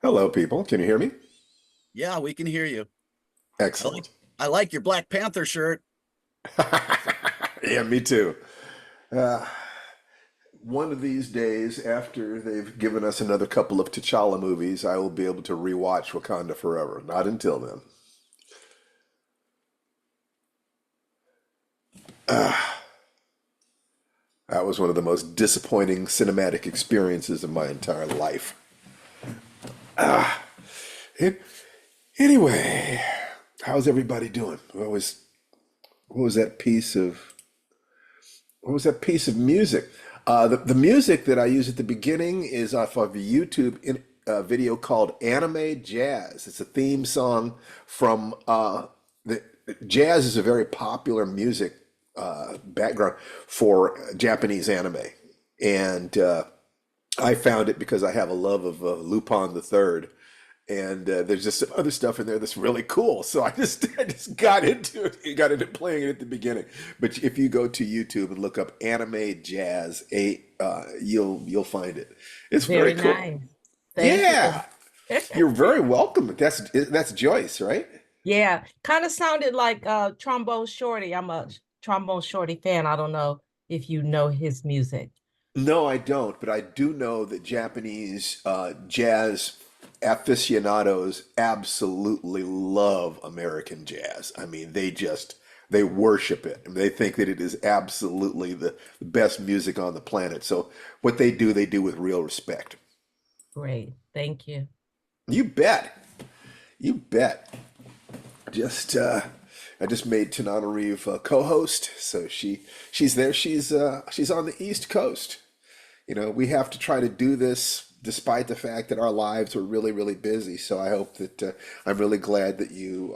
Hello, people. Can you hear me? Yeah, we can hear you. I like Excellent. I like your Black Panther shirt. Yeah, me too. Uh, one of these days, after they've given us another couple of T'Challa movies, I will be able to rewatch Wakanda Forever. Not until then. That was one of the most disappointing cinematic experiences of my entire life. It, anyway, how's everybody doing? What was that piece of What was that piece of music? The music that I use at the beginning is off of a YouTube video called Anime Jazz. It's a theme song from the jazz is a very popular music background for Japanese anime, and I found it because I have a love of Lupin the Third, and there's just some other stuff in there that's really cool. So I just got into it, got into playing it at the beginning. But if you go to YouTube and look up anime jazz, you'll find it. It's very Very cool. nice. Thank you. Yeah, you're very welcome. That's Joyce, right? Yeah, kind of sounded like Trombone Shorty. I'm a Trombone Shorty fan. I don't know if you know his music. No, I don't, but I do know that Japanese jazz aficionados absolutely love American jazz. I mean, they worship it. And they think that it is absolutely the best music on the planet. So what they do with real respect. Great. Thank you. You bet. You bet. Just I just made Tananarive co-host, so she's there. She's on the East Coast. We have to try to do this despite the fact that our lives are really, really busy. So I hope that I'm really glad that you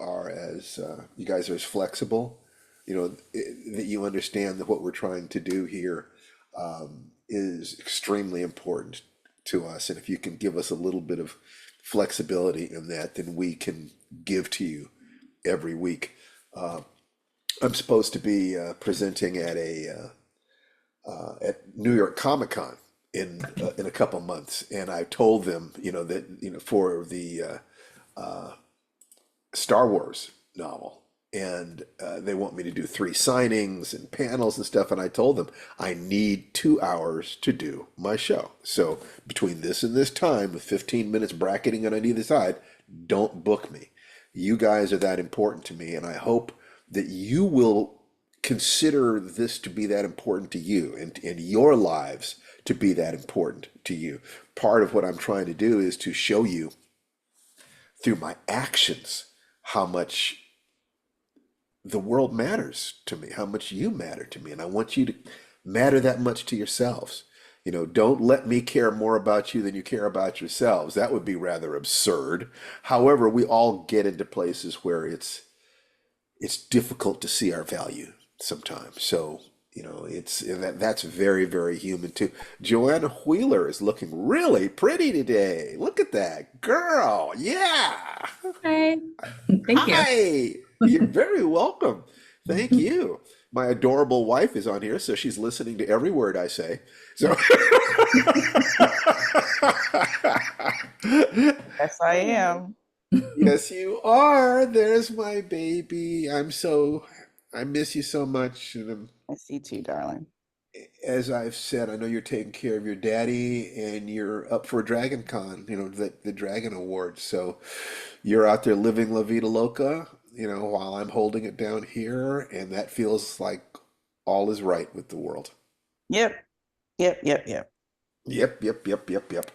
guys are as flexible, that you understand that what we're trying to do here is extremely important to us. And if you can give us a little bit of flexibility in that, then we can give to you every week. Uh, I'm supposed to be presenting at New York Comic Con in a couple months, and I told them, that for the Star Wars novel, and they want me to do three signings and panels and stuff, and I told them I need 2 hours to do my show. So between this and this time, with 15 minutes bracketing on either side, don't book me. You guys are that important to me, and I hope that you will consider this to be that important to you, and your lives to be that important to you. Part of what I'm trying to do is to show you through my actions how much the world matters to me, how much you matter to me, and I want you to matter that much to yourselves. Don't let me care more about you than you care about yourselves. That would be rather absurd. However, we all get into places where it's difficult to see our value sometimes. So, that's very, very human too. Joanna Wheeler is looking really pretty today. Look at that girl. Yeah. Hi. Thank you. Hi. You're very welcome. Thank you. My adorable wife is on here, so she's listening to every word I say. So Yes, I am. yes, you are. There's my baby. I miss you so much. And I see too, darling. as I've said, I know you're taking care of your daddy and you're up for a Dragon Con, the Dragon Award. So you're out there living La Vida Loca, while I'm holding it down here, and that feels like all is right with the world. Yep. Yep. Yep. Yep. Yep, yep, yep, yep, yep.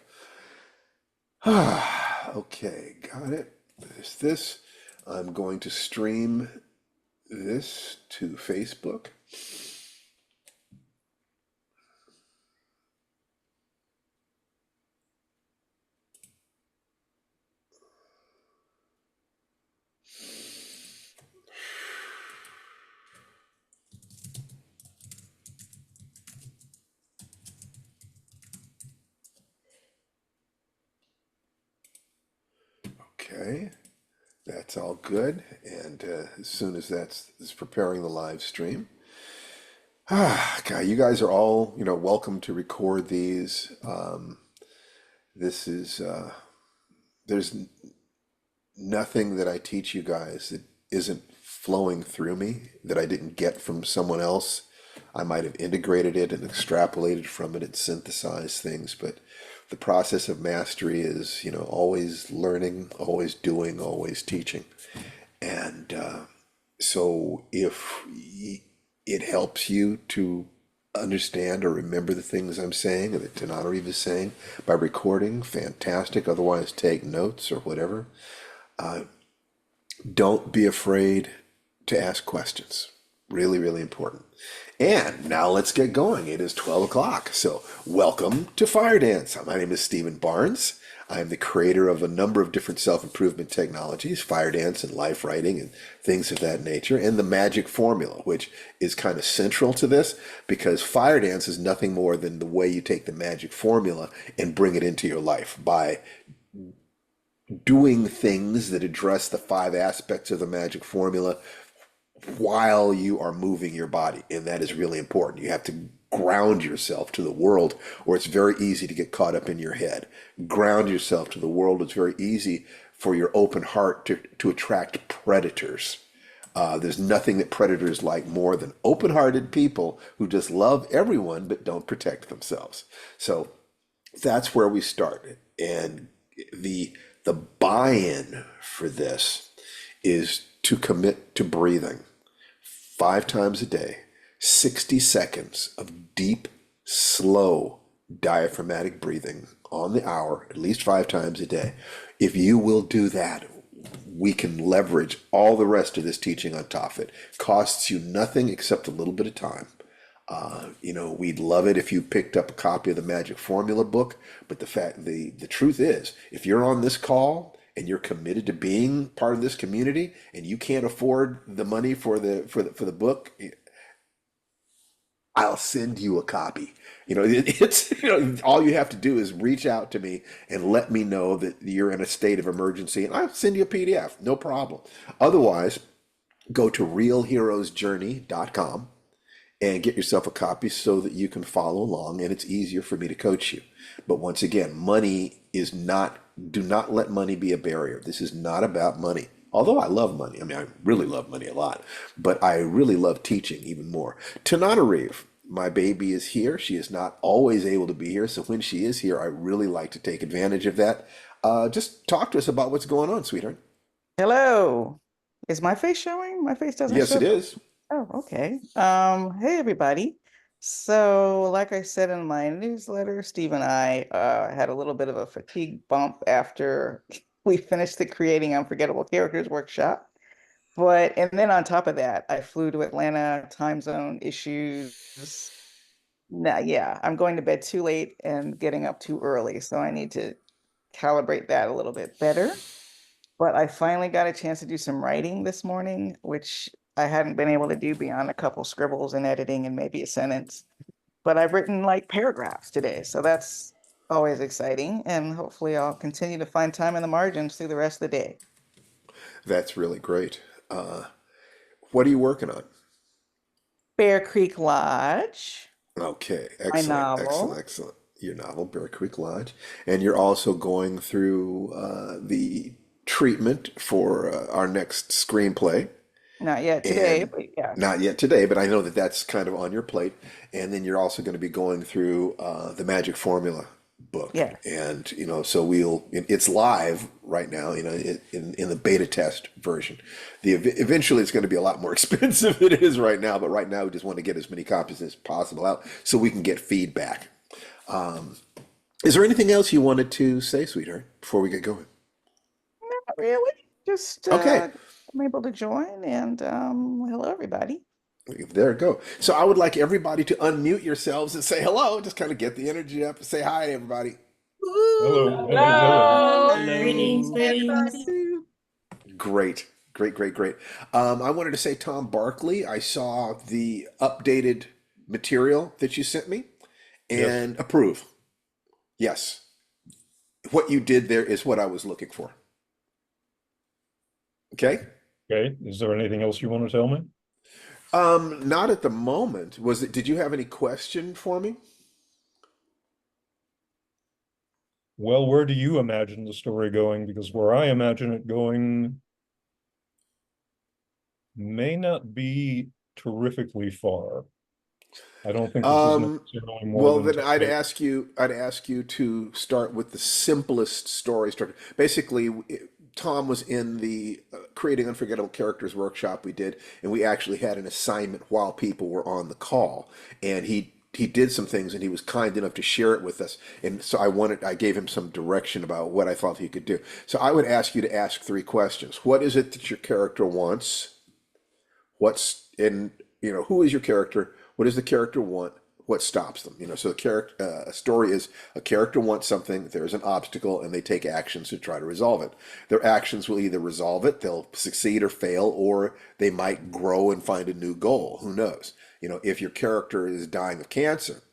Okay, got it. There's this. I'm going to stream this to Facebook. Okay, that's all good. And as soon as that's preparing the live stream, God, you guys are all, welcome to record these. This is there's nothing that I teach you guys that isn't flowing through me that I didn't get from someone else. I might have integrated it and extrapolated from it and synthesized things, but the process of mastery is, always learning, always doing, always teaching. And so if it helps you to understand or remember the things I'm saying or that Tananarive is saying by recording, fantastic. Otherwise, take notes or whatever. Don't be afraid to ask questions. Really, really important. And now let's get going. It is 12 o'clock. So welcome to Firedance. My name is Stephen Barnes. I am the creator of a number of different self-improvement technologies, Firedance and life writing and things of that nature, and the magic formula, which is kind of central to this because Firedance is nothing more than the way you take the magic formula and bring it into your life by doing things that address the 5 aspects of the magic formula while you are moving your body. And that is really important. You have to ground yourself to the world, or it's very easy to get caught up in your head. Ground yourself to the world. It's very easy for your open heart to attract predators. There's nothing that predators like more than open-hearted people who just love everyone but don't protect themselves. So that's where we start. And the buy-in for this is to commit to breathing 5 times a day, 60 seconds of deep, slow diaphragmatic breathing on the hour, at least 5 times a day. If you will do that, we can leverage all the rest of this teaching on top of it. Costs you nothing except a little bit of time. We'd love it if you picked up a copy of the Magic Formula book, but the truth is, if you're on this call and you're committed to being part of this community and you can't afford the money for the book, I'll send you a copy. It's all you have to do is reach out to me and let me know that you're in a state of emergency, and I'll send you a PDF, no problem. Otherwise, go to realheroesjourney.com and get yourself a copy so that you can follow along and it's easier for me to coach you. But once again, do not let money be a barrier. This is not about money. Although I love money. I mean, I really love money a lot, but I really love teaching even more. Tananarive, my baby, is here. She is not always able to be here. So when she is here, I really like to take advantage of that. Just talk to us about what's going on, sweetheart. Hello. Is my face showing? My face doesn't show. Yes, it is. Oh, okay. Hey everybody. So, like I said in my newsletter, Steve and I had a little bit of a fatigue bump after we finished the Creating Unforgettable Characters workshop. And then on top of that, I flew to Atlanta, time zone issues. Now, yeah, I'm going to bed too late and getting up too early, so I need to calibrate that a little bit better. But I finally got a chance to do some writing this morning, which I hadn't been able to do beyond a couple scribbles and editing and maybe a sentence. But I've written like paragraphs today, so that's always exciting. And hopefully I'll continue to find time in the margins through the rest of the day. That's really great. What are you working on? Bear Creek Lodge. Okay, My excellent, novel. excellent. Your novel, Bear Creek Lodge. And you're also going through the treatment for our next screenplay. Not yet today, And but yeah. not yet today, but I know that that's kind of on your plate. And then you're also going to be going through the Magic Formula book. Yes. And, so it's live right now, in the beta test version. Eventually it's going to be a lot more expensive than it is right now, but right now we just want to get as many copies as possible out so we can get feedback. Is there anything else you wanted to say, sweetheart, before we get going? Not really. Just Okay. I'm able to join, and hello everybody. There we go. So I would like everybody to unmute yourselves and say hello. Just kind of get the energy up and say hi, everybody. Hello. Hello. Greetings, greetings. Great. I wanted to say, Tom Barkley, I saw the updated material that you sent me and approve. Yes. What you did there is what I was looking for. Okay? Okay. Is there anything else you want to tell me? Not at the moment. Did you have any question for me? Well, where do you imagine the story going? Because where I imagine it going may not be terrifically far. I don't think this is Um, necessarily more well, than then 10 pages. I'd ask you to start with the simplest story structure. Basically, Tom was in the creating unforgettable characters workshop we did, and we actually had an assignment while people were on the call, and he did some things, and he was kind enough to share it with us. And so I gave him some direction about what I thought he could do. So I would ask you to ask three questions. What is it that your character wants? What's in, who is your character? What does the character want? What stops them? So the character, a story is a character wants something, there's an obstacle, and they take actions to try to resolve it. Their actions will either resolve it, they'll succeed or fail, or they might grow and find a new goal. Who knows? If your character is dying of cancer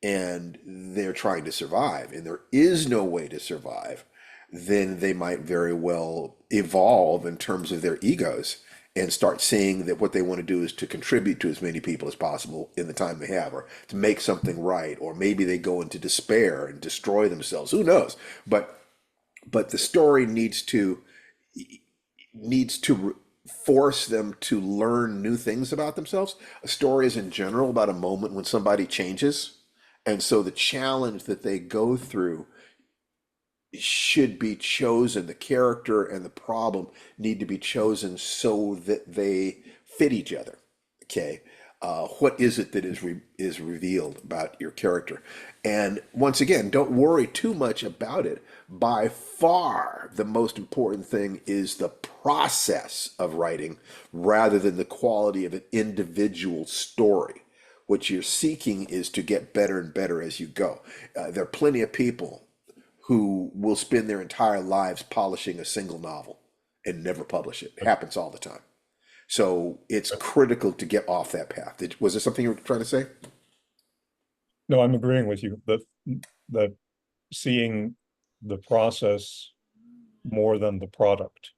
and they're trying to survive and there is no way to survive, then they might very well evolve in terms of their egos and start seeing that what they want to do is to contribute to as many people as possible in the time they have, or to make something right, or maybe they go into despair and destroy themselves. Who knows? But the story needs to force them to learn new things about themselves. A story is in general about a moment when somebody changes, and so the challenge that they go through should be chosen. The character and the problem need to be chosen so that they fit each other. Okay. What is it that is revealed about your character? And once again, don't worry too much about it. By far, the most important thing is the process of writing rather than the quality of an individual story. What you're seeking is to get better and better as you go. There are plenty of people who will spend their entire lives polishing a single novel and never publish it. It happens all the time. So it's critical to get off that path. Was there something you were trying to say? No, I'm agreeing with you that seeing the process more than the product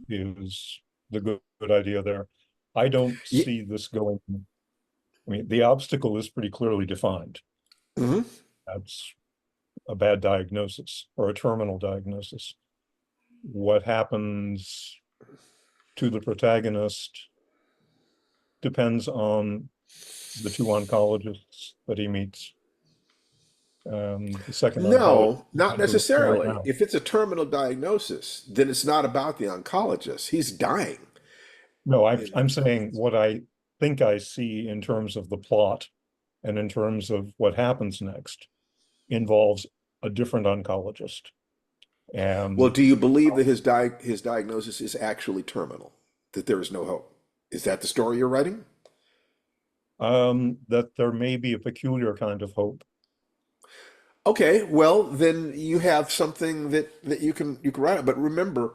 is the good idea there. I don't Yeah. see this going. I mean, the obstacle is pretty clearly defined. Mhm. That's a bad diagnosis or a terminal diagnosis. What happens to the protagonist depends on the two oncologists that he meets. The second oncologist No, not has the story necessarily. now. If it's a terminal diagnosis, then it's not about the oncologist. He's dying. No, You know. I'm saying what I think I see in terms of the plot and in terms of what happens next involves a different oncologist. Well, And do you believe that his diagnosis is actually terminal? That there is no hope? Is that the story you're writing? that there may be a peculiar kind of hope. Okay, well then you have something that you can write it. But remember,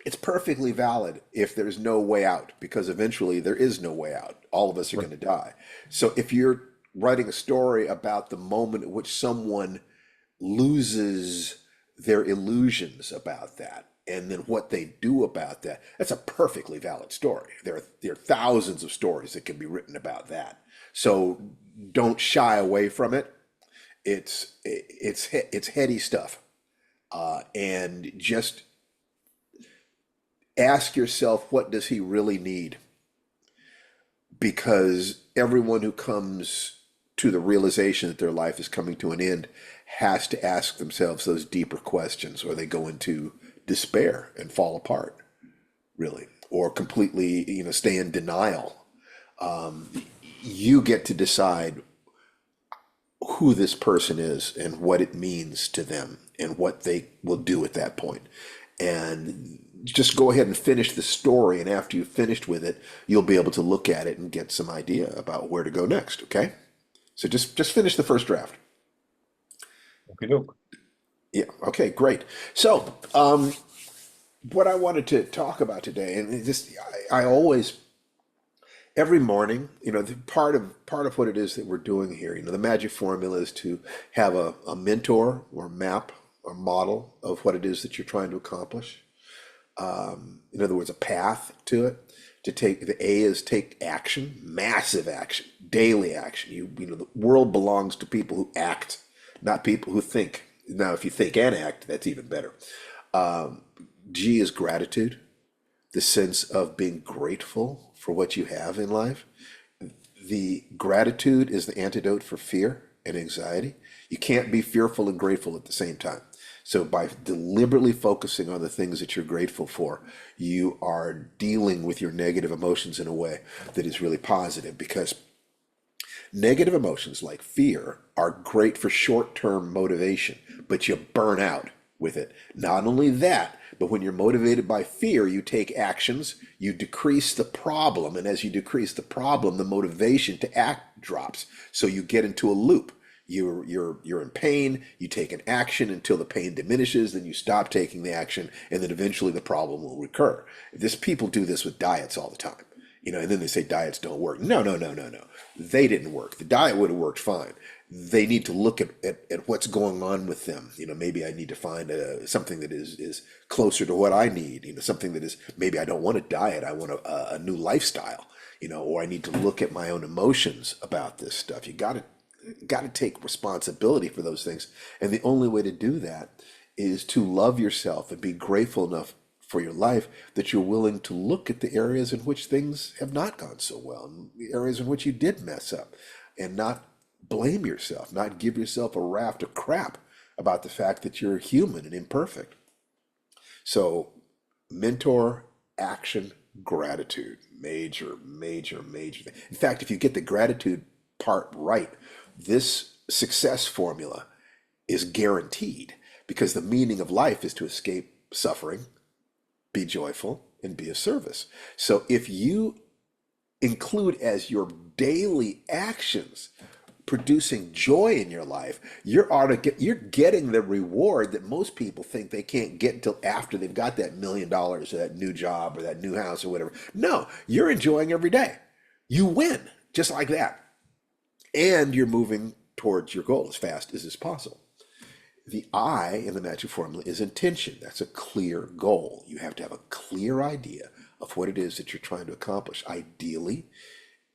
it's perfectly valid if there's no way out, because eventually there is no way out. All of us are Right. going to die. So if you're writing a story about the moment at which someone loses their illusions about that, and then what they do about that, that's a perfectly valid story. There are thousands of stories that can be written about that. So don't shy away from it. It's heady stuff, and just ask yourself, what does he really need? Because everyone who comes to the realization that their life is coming to an end has to ask themselves those deeper questions, or they go into despair and fall apart, really, or completely, stay in denial. You get to decide who this person is and what it means to them and what they will do at that point. And just go ahead and finish the story. And after you've finished with it, you'll be able to look at it and get some idea about where to go next. Okay. So just finish the first draft. Okay, doke. Yeah. Okay, great. So, what I wanted to talk about today, and just, I always, every morning, part of what it is that we're doing here, the magic formula is to have a mentor or map or model of what it is that you're trying to accomplish. In other words, a path to it. To take, the A is take action, massive action, daily action. The world belongs to people who act, not people who think. Now, if you think and act, that's even better. G is gratitude, the sense of being grateful for what you have in life. The gratitude is the antidote for fear and anxiety. You can't be fearful and grateful at the same time. So by deliberately focusing on the things that you're grateful for, you are dealing with your negative emotions in a way that is really positive, because negative emotions like fear are great for short-term motivation, but you burn out with it. Not only that, but when you're motivated by fear, you take actions, you decrease the problem, and as you decrease the problem, the motivation to act drops. So you get into a loop. You're in pain, you take an action until the pain diminishes, then you stop taking the action, and then eventually the problem will recur. People do this with diets all the time. And then they say diets don't work. No, no, no, no, no. They didn't work. The diet would have worked fine. They need to look at what's going on with them. Maybe I need to find something that is closer to what I need. Something that is, maybe I don't want a diet. I want a new lifestyle. Or I need to look at my own emotions about this stuff. You got to take responsibility for those things. And the only way to do that is to love yourself and be grateful enough for your life that you're willing to look at the areas in which things have not gone so well, and the areas in which you did mess up, and not blame yourself, not give yourself a raft of crap about the fact that you're human and imperfect. So mentor, action, gratitude, major, major, major thing. In fact, if you get the gratitude part right, this success formula is guaranteed, because the meaning of life is to escape suffering, be joyful, and be of service. So if you include as your daily actions producing joy in your life, you're getting the reward that most people think they can't get until after they've got that $1 million or that new job or that new house or whatever. No, you're enjoying every day. You win just like that. And you're moving towards your goal as fast as is possible. The I in the magic formula is intention. That's a clear goal. You have to have a clear idea of what it is that you're trying to accomplish. Ideally,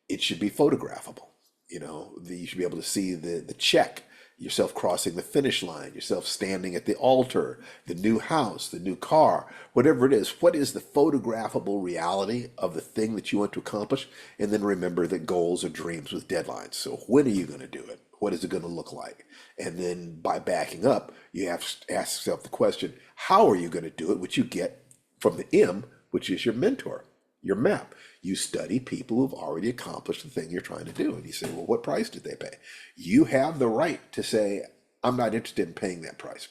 it should be photographable. You should be able to see the check, yourself crossing the finish line, yourself standing at the altar, the new house, the new car, whatever it is. What is the photographable reality of the thing that you want to accomplish? And then remember that goals are dreams with deadlines. So when are you going to do it? What is it going to look like? And then by backing up, you have to ask yourself the question, how are you going to do it? Which you get from the M, which is your mentor, your map. You study people who've already accomplished the thing you're trying to do. And you say, well, what price did they pay? You have the right to say, I'm not interested in paying that price.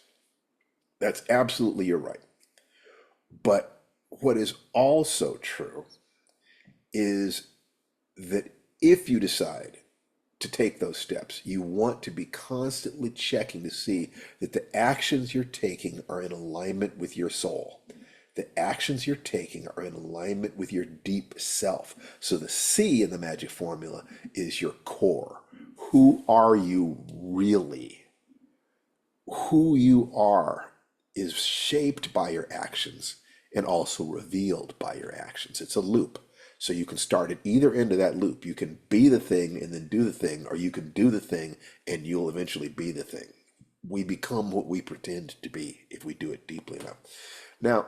That's absolutely your right. But what is also true is that if you decide to take those steps, you want to be constantly checking to see that the actions you're taking are in alignment with your soul. The actions you're taking are in alignment with your deep self. So the C in the magic formula is your core. Who are you really? Who you are is shaped by your actions and also revealed by your actions. It's a loop. So you can start at either end of that loop. You can be the thing and then do the thing, or you can do the thing and you'll eventually be the thing. We become what we pretend to be if we do it deeply enough. Now,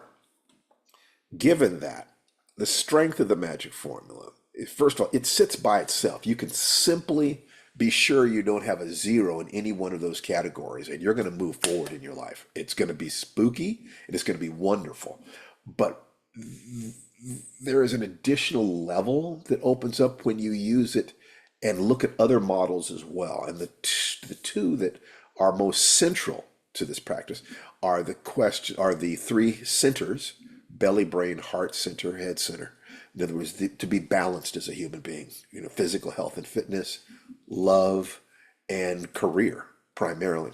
given that, the strength of the magic formula is, first of all, it sits by itself. You can simply be sure you don't have a 0 in any one of those categories, and you're going to move forward in your life. It's going to be spooky and it's going to be wonderful. But there is an additional level that opens up when you use it and look at other models as well. And the two that are most central to this practice are the 3 centers: belly, brain, heart center, head center. In other words, to be balanced as a human being, physical health and fitness, love, and career primarily.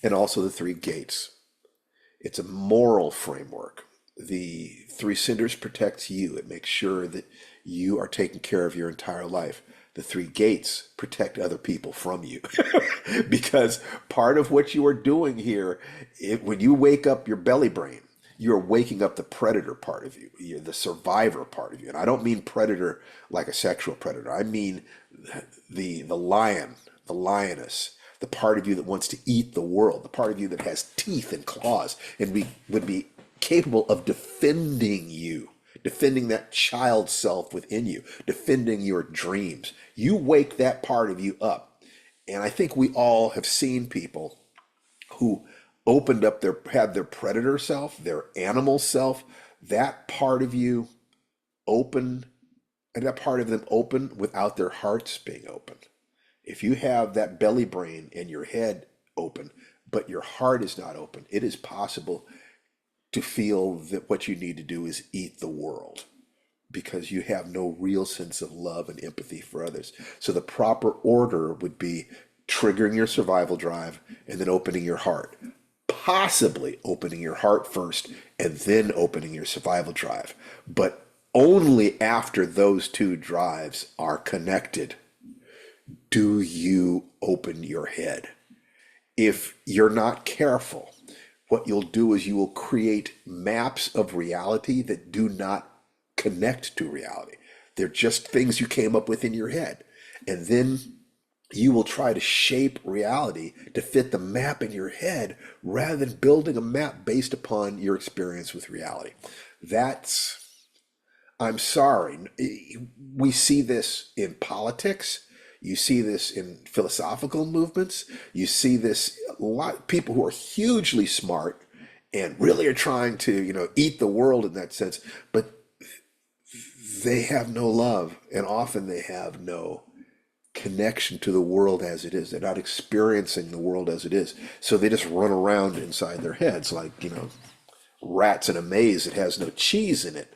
And also the 3 gates. It's a moral framework. The 3 centers protects you. It makes sure that you are taking care of your entire life. The 3 gates protect other people from you. Because part of what you are doing here, when you wake up your belly brain, you're waking up the predator part of you, the survivor part of you. And I don't mean predator like a sexual predator. I mean the lion, the lioness, the part of you that wants to eat the world, the part of you that has teeth and claws and would be capable of defending you, defending that child self within you, defending your dreams. You wake that part of you up. And I think we all have seen people who had their predator self, their animal self, that part of you open, and that part of them open without their hearts being open. If you have that belly brain and your head open, but your heart is not open, it is possible to feel that what you need to do is eat the world because you have no real sense of love and empathy for others. So the proper order would be triggering your survival drive and then opening your heart. Possibly opening your heart first and then opening your survival drive. But only after those two drives are connected do you open your head. If you're not careful, what you'll do is you will create maps of reality that do not connect to reality. They're just things you came up with in your head. And then you will try to shape reality to fit the map in your head rather than building a map based upon your experience with reality. I'm sorry, we see this in politics. You see this in philosophical movements. You see this a lot of people who are hugely smart and really are trying to, eat the world in that sense, but they have no love, and often they have no connection to the world as it is. They're not experiencing the world as it is. So they just run around inside their heads like, rats in a maze that has no cheese in it.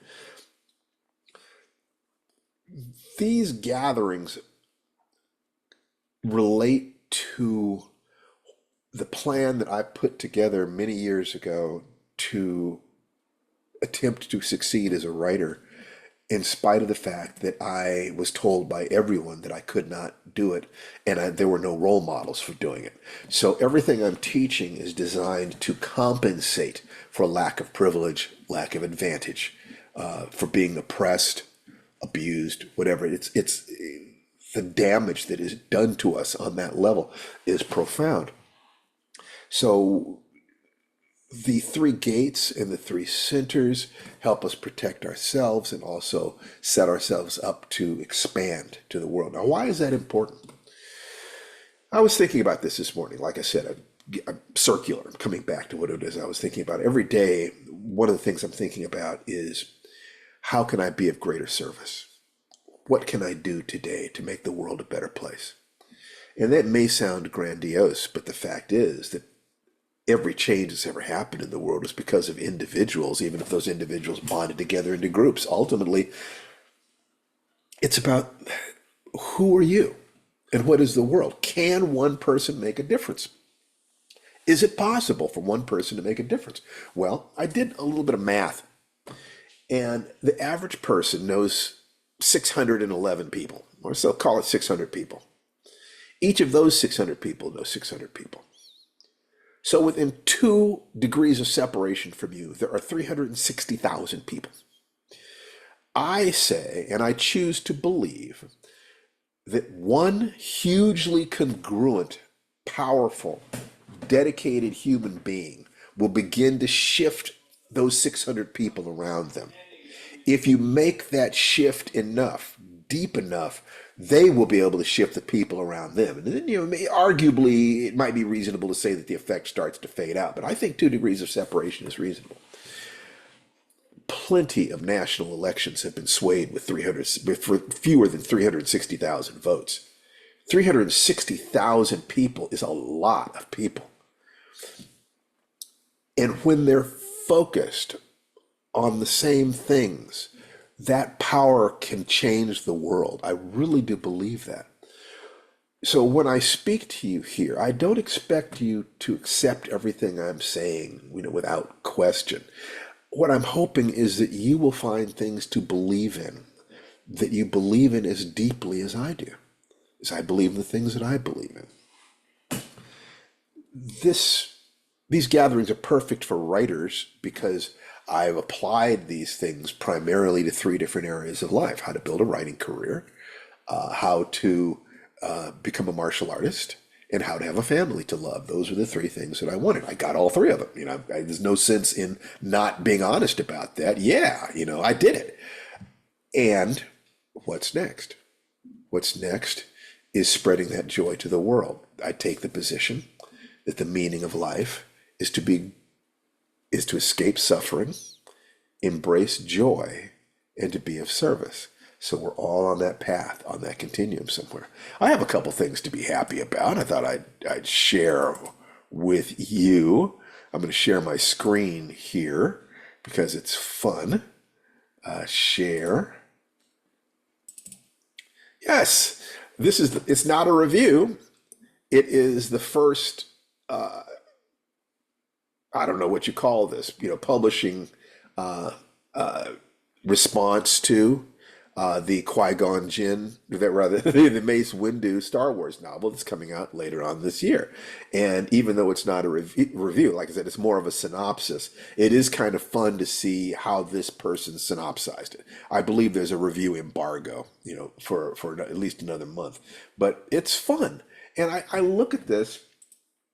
These gatherings relate to the plan that I put together many years ago to attempt to succeed as a writer, in spite of the fact that I was told by everyone that I could not do it, and there were no role models for doing it. So everything I'm teaching is designed to compensate for lack of privilege, lack of advantage, for being oppressed, abused, whatever. It's the damage that is done to us on that level is profound. So the three gates and the three centers help us protect ourselves and also set ourselves up to expand to the world. Now, why is that important? I was thinking about this morning. Like I said, I'm circular. I'm coming back to what it is I was thinking about. Every day, one of the things I'm thinking about is, how can I be of greater service? What can I do today to make the world a better place? And that may sound grandiose, but the fact is that every change that's ever happened in the world is because of individuals, even if those individuals bonded together into groups. Ultimately, it's about who are you and what is the world? Can one person make a difference? Is it possible for one person to make a difference? Well, I did a little bit of math, and the average person knows 611 people, or so call it 600 people. Each of those 600 people knows 600 people. So within 2 degrees of separation from you, there are 360,000 people. I say, and I choose to believe, that one hugely congruent, powerful, dedicated human being will begin to shift those 600 people around them. If you make that shift enough, deep enough, they will be able to shift the people around them. And then, arguably, it might be reasonable to say that the effect starts to fade out, but I think 2 degrees of separation is reasonable. Plenty of national elections have been swayed with fewer than 360,000 votes. 360,000 people is a lot of people. And when they're focused on the same things, that power can change the world. I really do believe that. So when I speak to you here, I don't expect you to accept everything I'm saying, without question. What I'm hoping is that you will find things to believe in, that you believe in as deeply as I do, as I believe in the things that I believe in. These gatherings are perfect for writers because I've applied these things primarily to 3 different areas of life: how to build a writing career, how to become a martial artist, and how to have a family to love. Those are the three things that I wanted. I got all three of them. There's no sense in not being honest about that. Yeah, I did it. And what's next? What's next is spreading that joy to the world. I take the position that the meaning of life is to escape suffering, embrace joy, and to be of service. So we're all on that path, on that continuum somewhere. I have a couple things to be happy about. I thought I'd share with you. I'm going to share my screen here because it's fun. Share. Yes, it's not a review. It is the first, I don't know what you call this, publishing response to the Qui-Gon Jinn, the Mace Windu Star Wars novel that's coming out later on this year. And even though it's not a review, like I said, it's more of a synopsis. It is kind of fun to see how this person synopsized it. I believe there's a review embargo, for at least another month. But it's fun. And I look at this,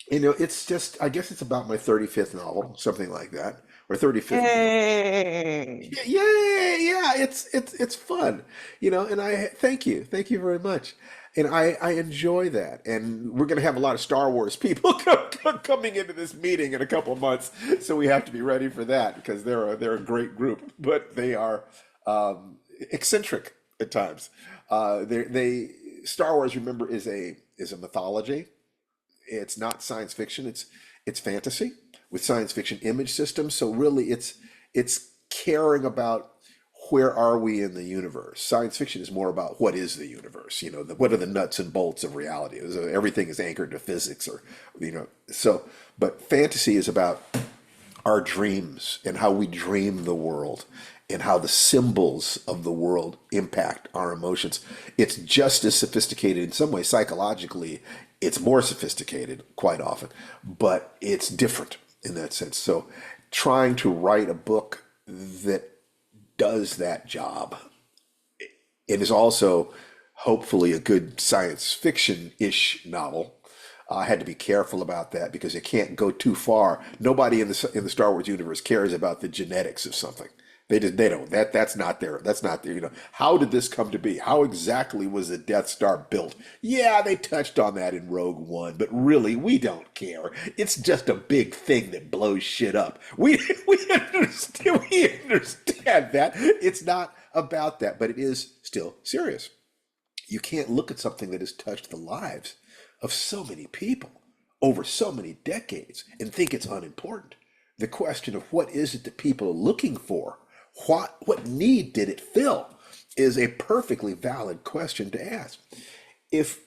it's just, I guess it's about my 35th novel, something like that. Or 35th. Yay! Yeah, it's fun, and I thank you very much, and I enjoy that, and we're gonna have a lot of Star Wars people coming into this meeting in a couple of months, so we have to be ready for that because they're a great group, but they are eccentric at times. They Star Wars, remember, is a mythology. It's not science fiction. It's fantasy with science fiction image systems. So really, it's caring about where are we in the universe. Science fiction is more about what is the universe. What are the nuts and bolts of reality? Everything is anchored to physics, or So, but fantasy is about our dreams and how we dream the world and how the symbols of the world impact our emotions. It's just as sophisticated in some ways psychologically. It's more sophisticated quite often, but it's different in that sense. So trying to write a book that does that job, it is also hopefully a good science fiction-ish novel. I had to be careful about that because it can't go too far. Nobody in the Star Wars universe cares about the genetics of something. They don't. That's not their. How did this come to be? How exactly was the Death Star built? Yeah, they touched on that in Rogue One, but really, we don't care. It's just a big thing that blows shit up. We understand that. It's not about that, but it is still serious. You can't look at something that has touched the lives of so many people over so many decades and think it's unimportant. The question of what is it that people are looking for? What need did it fill is a perfectly valid question to ask. If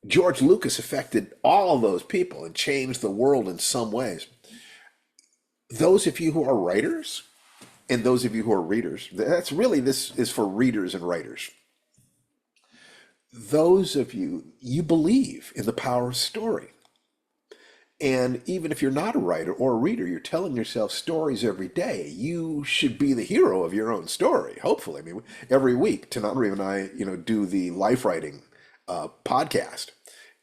George Lucas affected all those people and changed the world in some ways, those of you who are writers and those of you who are readers, this is for readers and writers. Those of you believe in the power of story. And even if you're not a writer or a reader, you're telling yourself stories every day. You should be the hero of your own story, hopefully. I mean, every week, Tananri and I, do the life writing podcast.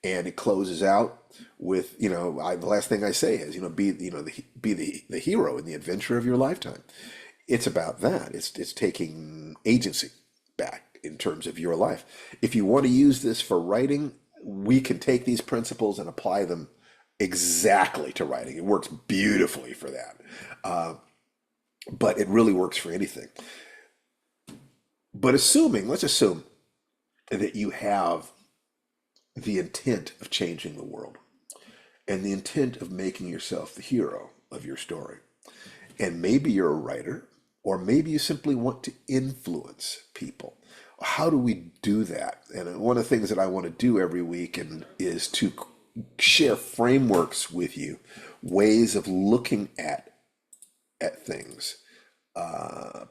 And it closes out with, the last thing I say is, be the hero in the adventure of your lifetime. It's about that. It's taking agency back in terms of your life. If you want to use this for writing, we can take these principles and apply them exactly to writing. It works beautifully for that. But it really works for anything. But let's assume that you have the intent of changing the world and the intent of making yourself the hero of your story. And maybe you're a writer, or maybe you simply want to influence people. How do we do that? And one of the things that I want to do every week is to share frameworks with you, ways of looking at things. No,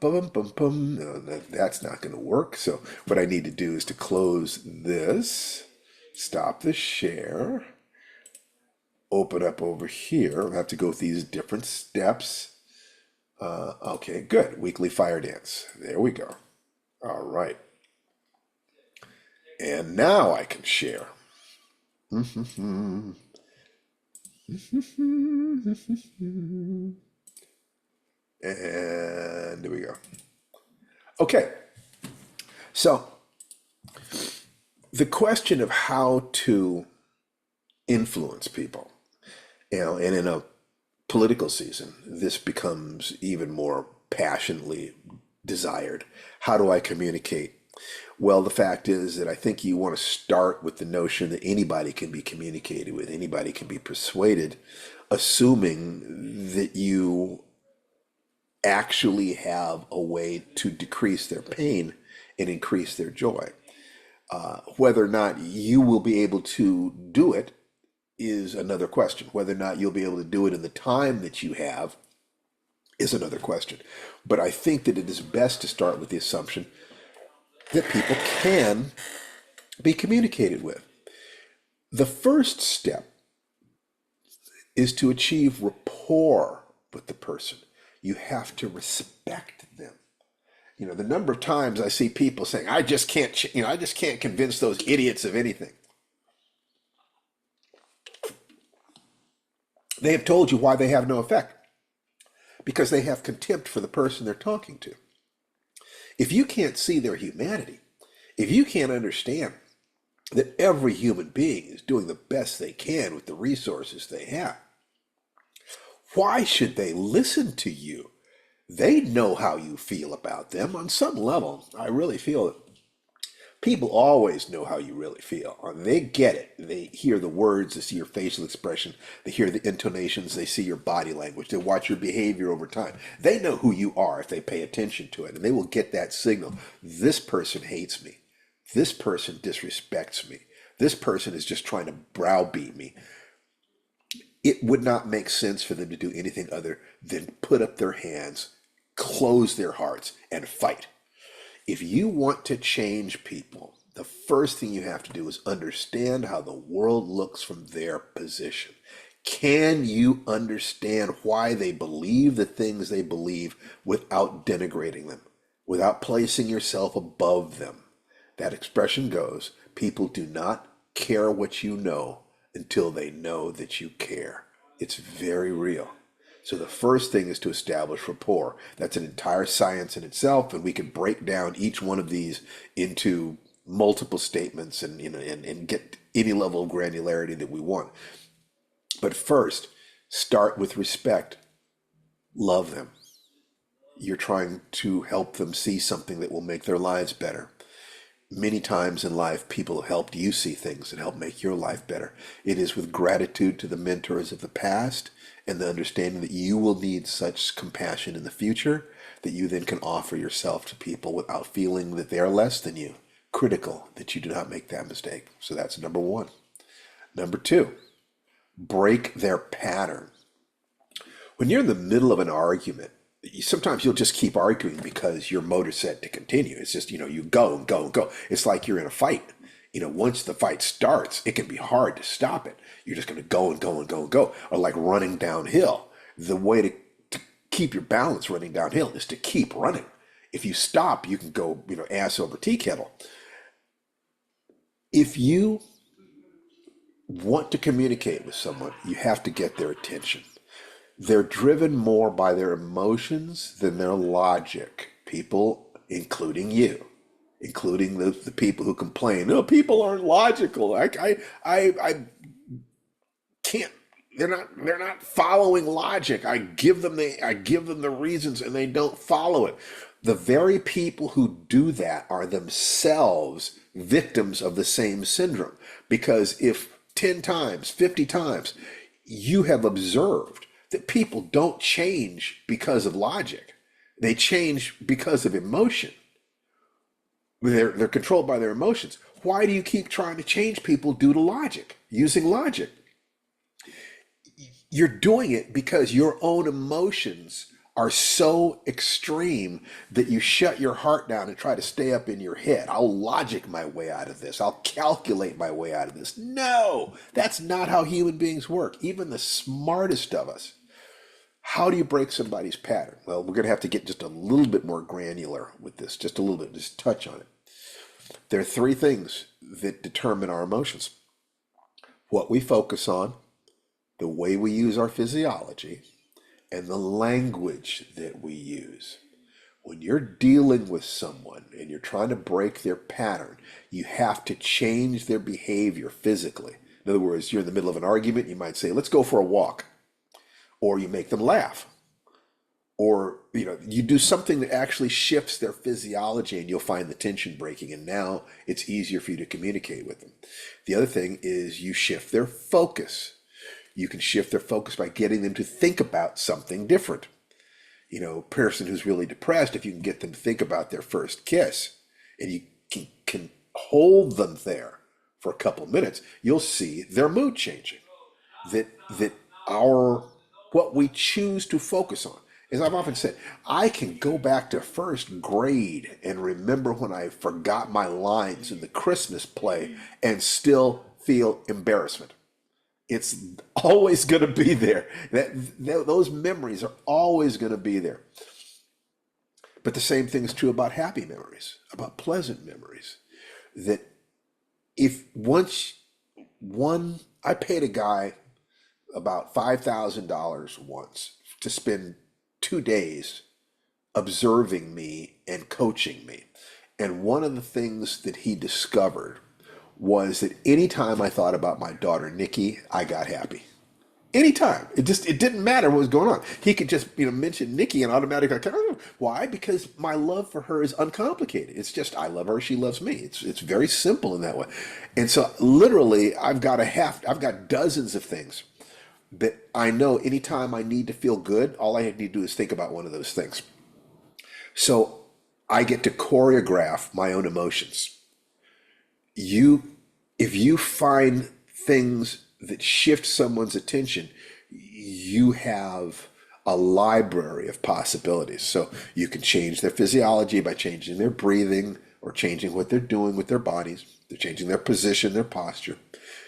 that's not going to work. So what I need to do is to close this, stop the share, open up over here. I'll have to go through these different steps. Okay, good. Weekly Firedance. There we go. All right. And now I can share. And there we go. Okay. So the question of how to influence people, and in a political season, this becomes even more passionately desired. How do I communicate? Well, the fact is that I think you want to start with the notion that anybody can be communicated with, anybody can be persuaded, assuming that you actually have a way to decrease their pain and increase their joy. Whether or not you will be able to do it is another question. Whether or not you'll be able to do it in the time that you have is another question. But I think that it is best to start with the assumption that people can be communicated with. The first step is to achieve rapport with the person. You have to respect them. The number of times I see people saying, I just can't convince those idiots of anything. They have told you why they have no effect. Because they have contempt for the person they're talking to. If you can't see their humanity, if you can't understand that every human being is doing the best they can with the resources they have, why should they listen to you? They know how you feel about them on some level. I really feel that people always know how you really feel. They get it. They hear the words, they see your facial expression, they hear the intonations, they see your body language, they watch your behavior over time. They know who you are if they pay attention to it, and they will get that signal. This person hates me. This person disrespects me. This person is just trying to browbeat me. It would not make sense for them to do anything other than put up their hands, close their hearts, and fight. If you want to change people, the first thing you have to do is understand how the world looks from their position. Can you understand why they believe the things they believe without denigrating them, without placing yourself above them? That expression goes, people do not care what you know until they know that you care. It's very real. So the first thing is to establish rapport. That's an entire science in itself, and we can break down each one of these into multiple statements and get any level of granularity that we want. But first, start with respect. Love them. You're trying to help them see something that will make their lives better. Many times in life, people have helped you see things that help make your life better. It is with gratitude to the mentors of the past and the understanding that you will need such compassion in the future that you then can offer yourself to people without feeling that they are less than you. Critical that you do not make that mistake. So that's number one. Number two, break their pattern. When you're in the middle of an argument, sometimes you'll just keep arguing because your motor's set to continue. It's just, you go and go and go. It's like you're in a fight. Once the fight starts, it can be hard to stop it. You're just going to go and go and go and go. Or like running downhill. The way to keep your balance running downhill is to keep running. If you stop, you can go, ass over tea kettle. If you want to communicate with someone, you have to get their attention. They're driven more by their emotions than their logic. People, including you, including the people who complain, no, people aren't logical. I can't. They're not following logic. I give them the reasons and they don't follow it. The very people who do that are themselves victims of the same syndrome. Because if 10 times, 50 times, you have observed that people don't change because of logic. They change because of emotion. They're controlled by their emotions. Why do you keep trying to change people due to logic, using logic? You're doing it because your own emotions are so extreme that you shut your heart down and try to stay up in your head. I'll logic my way out of this. I'll calculate my way out of this. No, that's not how human beings work. Even the smartest of us. How do you break somebody's pattern? Well, we're going to have to get just a little bit more granular with this, just a little bit, just touch on it. There are three things that determine our emotions. what we focus on, the way we use our physiology, and the language that we use. When you're dealing with someone and you're trying to break their pattern, you have to change their behavior physically. In other words, you're in the middle of an argument, you might say, let's go for a walk. Or you make them laugh. Or, you do something that actually shifts their physiology and you'll find the tension breaking. And now it's easier for you to communicate with them. The other thing is you shift their focus. You can shift their focus by getting them to think about something different. A person who's really depressed, if you can get them to think about their first kiss and you can hold them there for a couple of minutes, you'll see their mood changing. That what we choose to focus on. As I've often said, I can go back to first grade and remember when I forgot my lines in the Christmas play and still feel embarrassment. It's always going to be there. Those memories are always going to be there. But the same thing is true about happy memories, about pleasant memories. That if I paid a guy about $5,000 once to spend 2 days observing me and coaching me. And one of the things that he discovered was that anytime I thought about my daughter, Nikki, I got happy. Anytime. It didn't matter what was going on. He could just, mention Nikki and automatically, why? Because my love for her is uncomplicated. It's just, I love her, she loves me. It's very simple in that way. And so literally I've got dozens of things that I know anytime I need to feel good, all I need to do is think about one of those things. So I get to choreograph my own emotions. If you find things that shift someone's attention, you have a library of possibilities. So you can change their physiology by changing their breathing or changing what they're doing with their bodies. They're changing their position, their posture.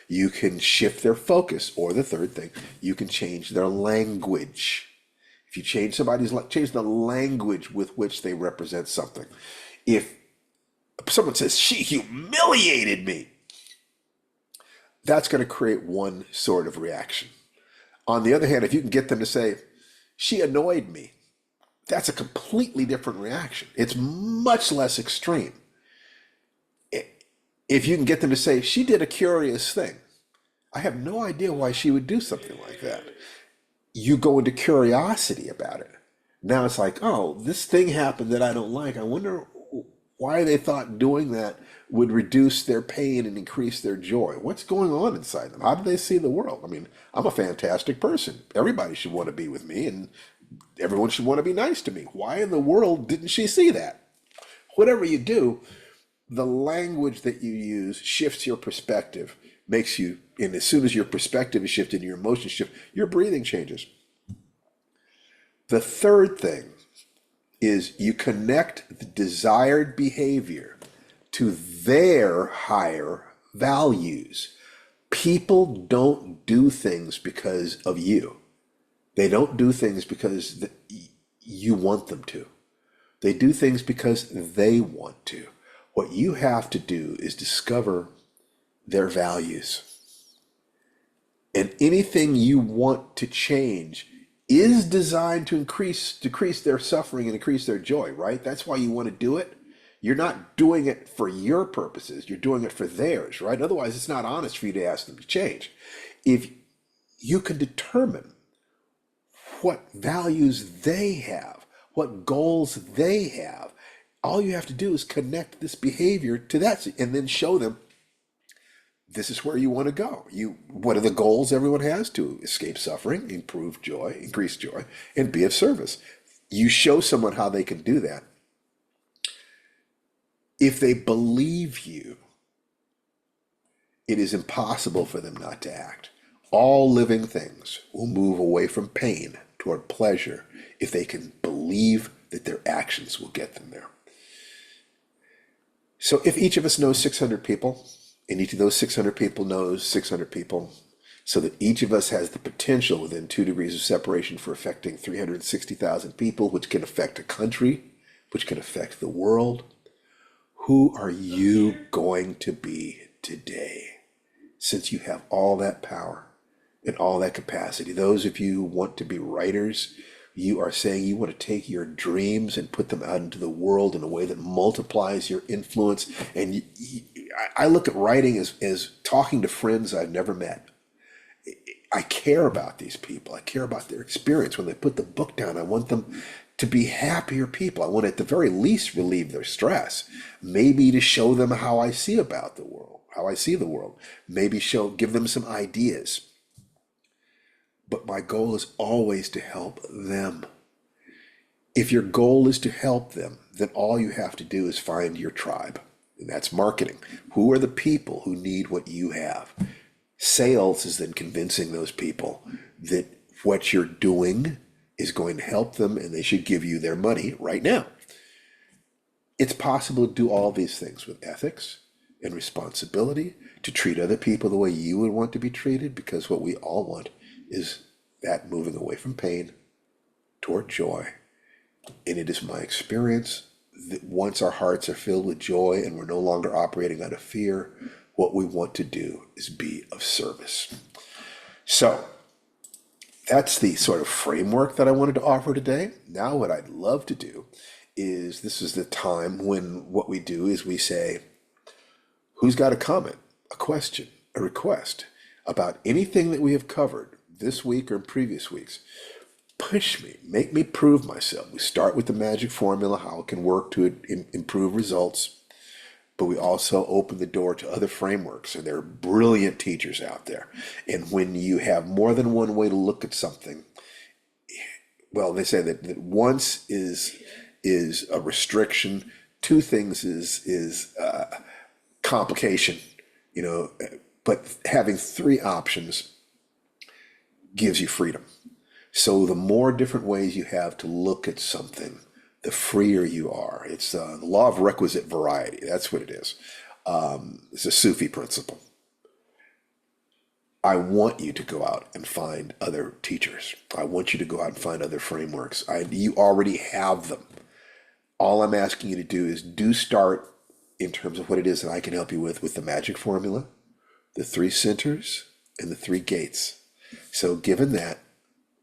You can shift their focus, or the third thing, you can change their language. If you change change the language with which they represent something. If someone says, she humiliated me, that's going to create one sort of reaction. On the other hand, if you can get them to say, she annoyed me, that's a completely different reaction. It's much less extreme. If you can get them to say, she did a curious thing, I have no idea why she would do something like that. You go into curiosity about it. Now it's like, oh, this thing happened that I don't like. I wonder why they thought doing that would reduce their pain and increase their joy. What's going on inside them? How do they see the world? I mean, I'm a fantastic person. Everybody should want to be with me and everyone should want to be nice to me. Why in the world didn't she see that? Whatever you do, the language that you use shifts your perspective, and as soon as your perspective is shifted, your emotions shift, your breathing changes. The third thing is you connect the desired behavior to their higher values. People don't do things because of you. They don't do things because you want them to. They do things because they want to. What you have to do is discover their values. And anything you want to change is designed to decrease their suffering and increase their joy, right? That's why you want to do it. You're not doing it for your purposes. You're doing it for theirs, right? Otherwise, it's not honest for you to ask them to change. If you can determine what values they have, what goals they have, all you have to do is connect this behavior to that and then show them this is where you want to go. What are the goals everyone has? To escape suffering, improve joy, increase joy, and be of service. You show someone how they can do that. If they believe you, it is impossible for them not to act. All living things will move away from pain toward pleasure if they can believe that their actions will get them there. So if each of us knows 600 people, and each of those 600 people knows 600 people, so that each of us has the potential within 2 degrees of separation for affecting 360,000 people, which can affect a country, which can affect the world, who are you going to be today? since you have all that power and all that capacity. Those of you who want to be writers, you are saying you want to take your dreams and put them out into the world in a way that multiplies your influence. And I look at writing as talking to friends I've never met. I care about these people. I care about their experience. When they put the book down, I want them to be happier people. I want to, at the very least, relieve their stress. Maybe to show them how I see about the world, how I see the world. Maybe give them some ideas. But my goal is always to help them. If your goal is to help them, then all you have to do is find your tribe. And that's marketing. Who are the people who need what you have? Sales is then convincing those people that what you're doing is going to help them and they should give you their money right now. It's possible to do all these things with ethics and responsibility, to treat other people the way you would want to be treated, because what we all want is that moving away from pain toward joy. And it is my experience that once our hearts are filled with joy and we're no longer operating out of fear, what we want to do is be of service. So that's the sort of framework that I wanted to offer today. Now what I'd love to do is, this is the time when what we do is we say, who's got a comment, a question, a request about anything that we have covered this week or in previous weeks? Push me, make me prove myself. We start with the magic formula, how it can work to improve results. But we also open the door to other frameworks, and there are brilliant teachers out there. And when you have more than one way to look at something, well, they say that once is a restriction, two things is complication, but having three options gives you freedom. So the more different ways you have to look at something, the freer you are. It's the law of requisite variety. That's what it is. It's a Sufi principle. I want you to go out and find other teachers. I want you to go out and find other frameworks. You already have them. All I'm asking you to do is start in terms of what it is that I can help you with the magic formula, the 3 centers, and the 3 gates. So given that,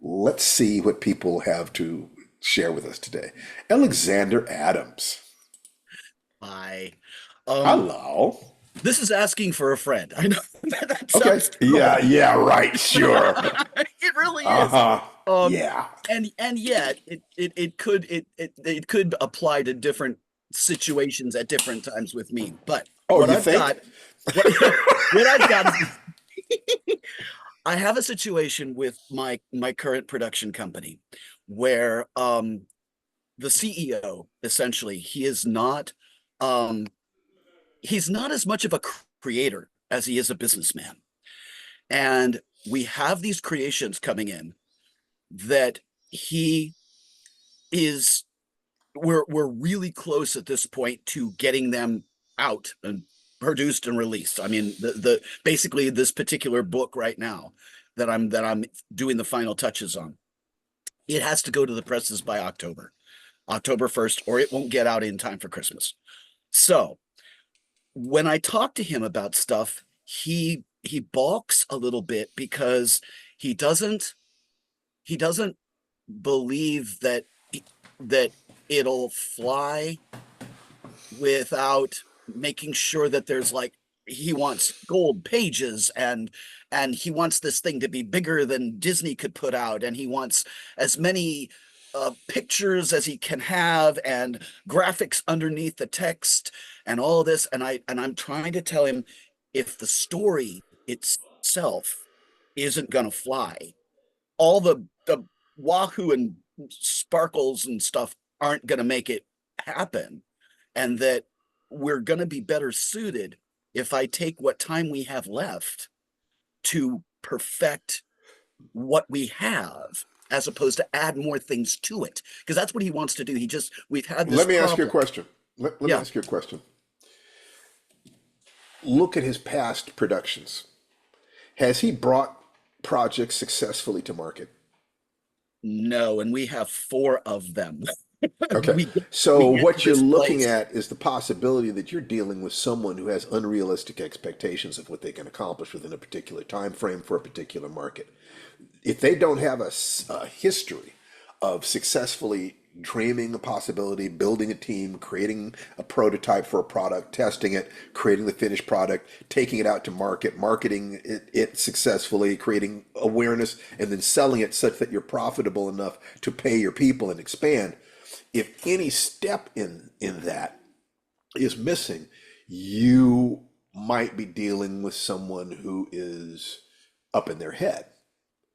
let's see what people have to share with us today. Alexander Adams. Hi. Hello. This is asking for a friend. I know that Okay. sounds terrible. Yeah, right. Sure. It really is. Uh-huh. Yeah. And yet it could apply to different situations at different times with me. But Oh, what you I've think? got, what I've got is I have a situation with my current production company where the CEO, essentially, he's not as much of a creator as he is a businessman. And we have these creations coming in that we're really close at this point to getting them out and produced and released. I mean, the basically this particular book right now that I'm doing the final touches on, it has to go to the presses by October 1st, or it won't get out in time for Christmas. So when I talk to him about stuff, he balks a little bit because he doesn't believe that it'll fly without making sure that there's, like, he wants gold pages and he wants this thing to be bigger than Disney could put out, and he wants as many pictures as he can have and graphics underneath the text and all this. And I'm trying to tell him, if the story itself isn't going to fly, all the wahoo and sparkles and stuff aren't going to make it happen, and that we're going to be better suited if I take what time we have left to perfect what we have, as opposed to add more things to it, because that's what he wants to do. We've had this Let me ask you a problem. question. Let me Yeah. ask you a question. Look at his past productions. Has he brought projects successfully to market? No, and we have 4 of them. Okay. we get, So we get to what you're this looking place. at is the possibility that you're dealing with someone who has unrealistic expectations of what they can accomplish within a particular time frame for a particular market. If they don't have a history of successfully dreaming a possibility, building a team, creating a prototype for a product, testing it, creating the finished product, taking it out to market, marketing it successfully, creating awareness, and then selling it such that you're profitable enough to pay your people and expand. If any step in that is missing, you might be dealing with someone who is up in their head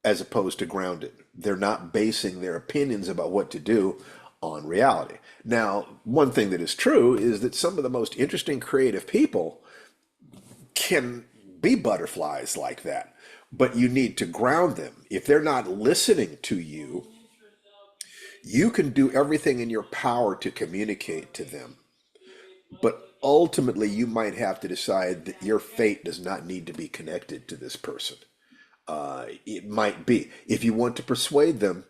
as opposed to grounded. They're not basing their opinions about what to do on reality. Now, one thing that is true is that some of the most interesting creative people can be butterflies like that, but you need to ground them. If they're not listening to you, you can do everything in your power to communicate to them, but ultimately you might have to decide that your fate does not need to be connected to this person. It might be. If you want to persuade them,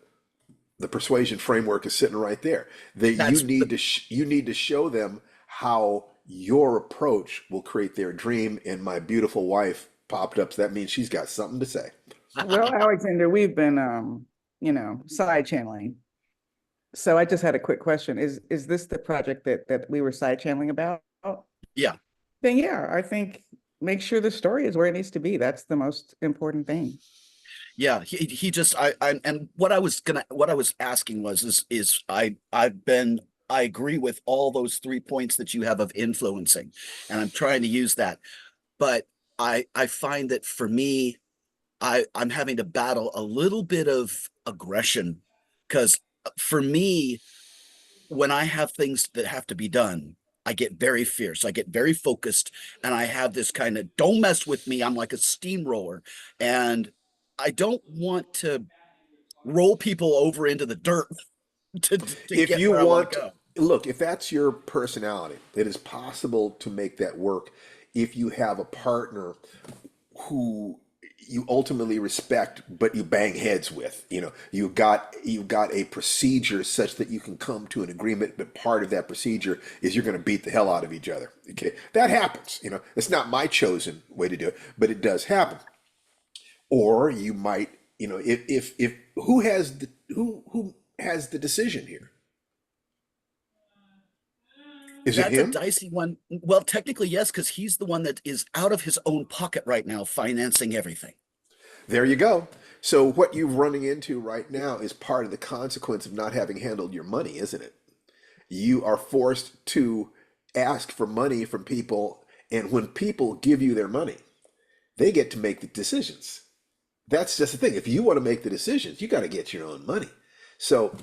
the persuasion framework is sitting right there. That you That's need to you need to show them how your approach will create their dream. And my beautiful wife popped up, so that means she's got something to say. Well, Alexander, we've been, side channeling. So I just had a quick question. Is this the project that we were side channeling about? yeah. Then yeah, I think make sure the story is where it needs to be. That's the most important thing. Yeah, he just I and what I was asking was I agree with all those 3 points that you have of influencing, and I'm trying to use that. But I find that for me, I'm having to battle a little bit of aggression because for me, when I have things that have to be done, I get very fierce. I get very focused, and I have this kind of don't mess with me. I'm like a steamroller, and I don't want to roll people over into the dirt to If get you where I want want, to go. look, if that's your personality, it is possible to make that work if you have a partner who you ultimately respect but you bang heads with. You got a procedure such that you can come to an agreement, but part of that procedure is you're going to beat the hell out of each other. Okay, that happens. It's not my chosen way to do it, but it does happen. Or you might, if who has the decision here? Is it That's a him? dicey one. Well, technically, yes, because he's the one that is out of his own pocket right now, financing everything. There you go. So what you're running into right now is part of the consequence of not having handled your money, isn't it? You are forced to ask for money from people, and when people give you their money, they get to make the decisions. That's just the thing. If you want to make the decisions, you got to get your own money. So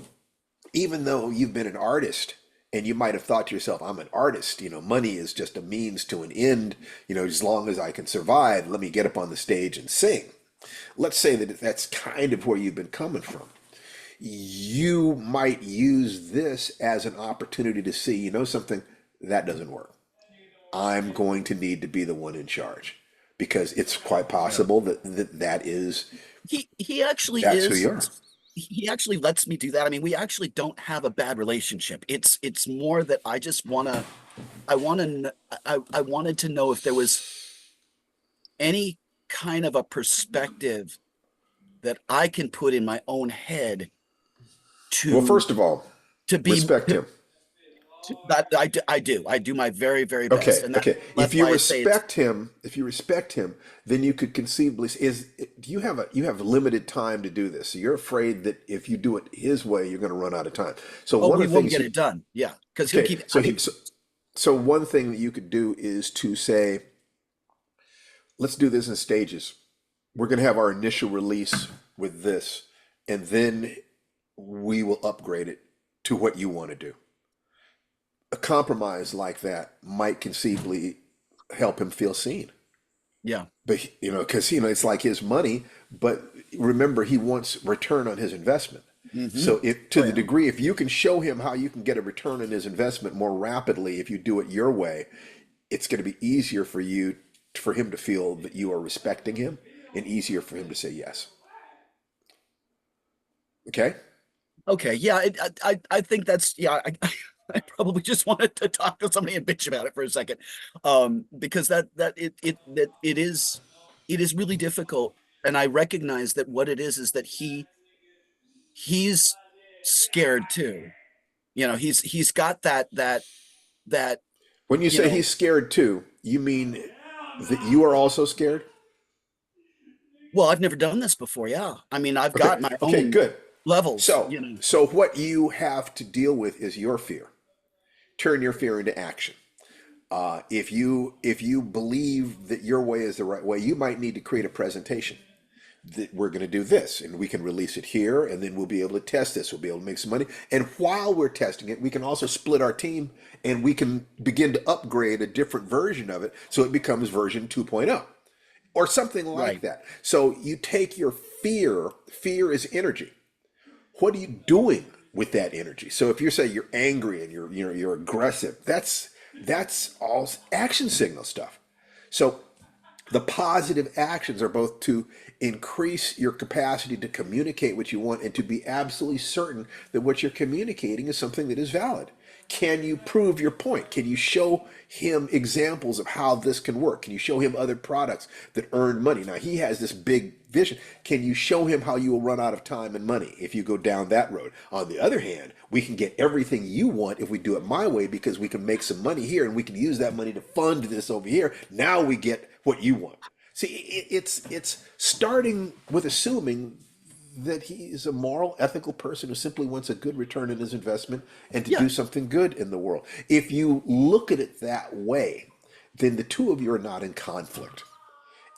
even though you've been an artist and you might have thought to yourself, I'm an artist, money is just a means to an end, as long as I can survive, let me get up on the stage and sing. Let's say that that's kind of where you've been coming from. You might use this as an opportunity to see, something that doesn't work. I'm going to need to be the one in charge because it's quite Yeah. possible that is He actually that's who is. you are. He actually lets me do that. I mean, we actually don't have a bad relationship. It's more that I just I wanted to know if there was any kind of a perspective that I can put in my own head Well, to first of all, to be respect him. that I do my very, very best. Okay, And okay. that's If you why I say it's respect him, then you could conceivably do you have limited time to do this. So you're afraid that if you do it his way, you're going to run out of time. So oh, one we of the won't things get you it done. Yeah. Because he'll okay, keep so I mean, so one thing that you could do is to say, let's do this in stages. We're going to have our initial release with this, and then we will upgrade it to what you want to do. A compromise like that might conceivably help him feel seen. yeah. But because it's like his money, but remember he wants return on his investment. Hmm. So if to Oh the yeah. degree if you can show him how you can get a return on his investment more rapidly if you do it your way, it's going to be easier for him to feel that you are respecting him and easier for him to say yes. Okay? Okay, yeah, I think that's yeah. I probably just wanted to talk to somebody and bitch about it for a second, because that it is really difficult, and I recognize that what it is that he's scared too. You know, he's got that When you you say know. he's scared too, you mean that you are also scared? Well, I've never done this before. Yeah, I mean, I've Okay, got my okay, own good. levels. So, You know, so what you have to deal with is your fear. Turn your fear into action. If you believe that your way is the right way, you might need to create a presentation that we're going to do this, and we can release it here, and then we'll be able to test this. We'll be able to make some money, and while we're testing it, we can also split our team, and we can begin to upgrade a different version of it, so it becomes version 2.0 or something like right? that. So you take your fear. Fear is energy. What are you doing with that energy? So if you say you're angry and you're aggressive, that's all action signal stuff. So the positive actions are both to increase your capacity to communicate what you want and to be absolutely certain that what you're communicating is something that is valid. Can you prove your point? Can you show him examples of how this can work? Can you show him other products that earn money? Now, he has this big vision. Can you show him how you will run out of time and money if you go down that road? On the other hand, we can get everything you want if we do it my way because we can make some money here and we can use that money to fund this over here. Now we get what you want. See, it's starting with assuming that he is a moral, ethical person who simply wants a good return on his investment and to Yeah, do something good in the world. If you look at it that way, then the two of you are not in conflict.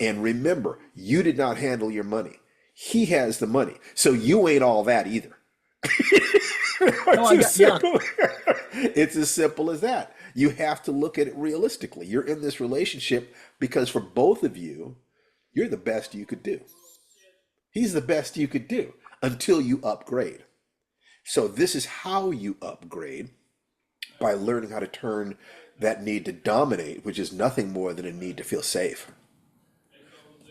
And remember, you did not handle your money. He has the money. So you ain't all that either. no, it's I as got yeah. simple, it's as simple as that. You have to look at it realistically. You're in this relationship because for both of you, you're the best you could do. He's the best you could do until you upgrade. So this is how you upgrade by learning how to turn that need to dominate, which is nothing more than a need to feel safe,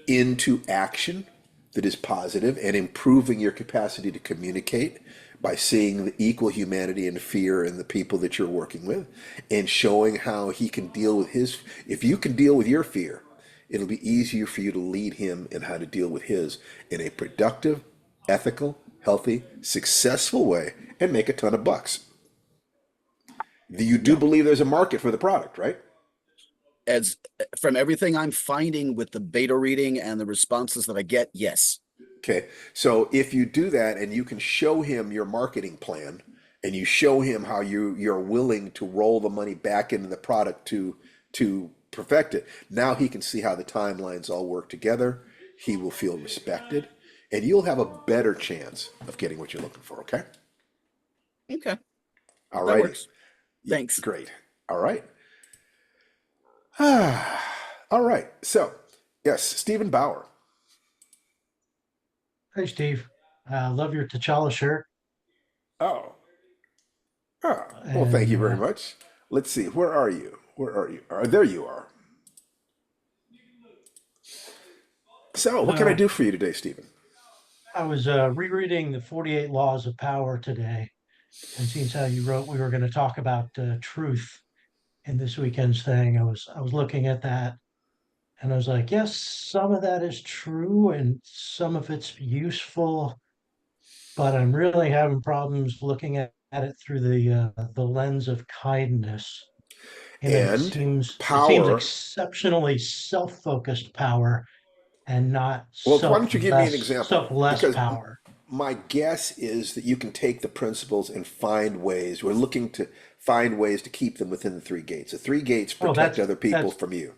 into action that is positive and improving your capacity to communicate by seeing the equal humanity and fear in the people that you're working with and showing how he can deal with his. If you can deal with your fear, it'll be easier for you to lead him in how to deal with his in a productive, ethical, healthy, successful way and make a ton of bucks. You do Yeah. believe there's a market for the product, right? As from everything I'm finding with the beta reading and the responses that I get, yes. Okay, so if you do that and you can show him your marketing plan and you show him how you're willing to roll the money back into the product to perfect it, now he can see how the timelines all work together. He will feel respected, and you'll have a better chance of getting what you're looking for. Okay, Okay, all that righty, works. Thanks. great. All right, all right. So yes, Stephen Bauer. Hey, Steve. Love your T'Challa shirt. Oh, oh. Well, thank And you very much. Let's see. Where are you? Where are you? There you are. So, what can I so do for you today, Stephen? I was rereading the 48 Laws of Power today, and since how you wrote we were going to talk about truth in this weekend's thing, I was looking at that, and I was like, yes, some of that is true, and some of it's useful, but I'm really having problems looking at it through the lens of kindness. In that And it seems power. exceptionally self-focused power and not Well, why don't you give me an example? selfless Because power. my guess is that you can take the principles and find ways. We're looking to find ways to keep them within the three gates. The three gates Oh, protect other people from you.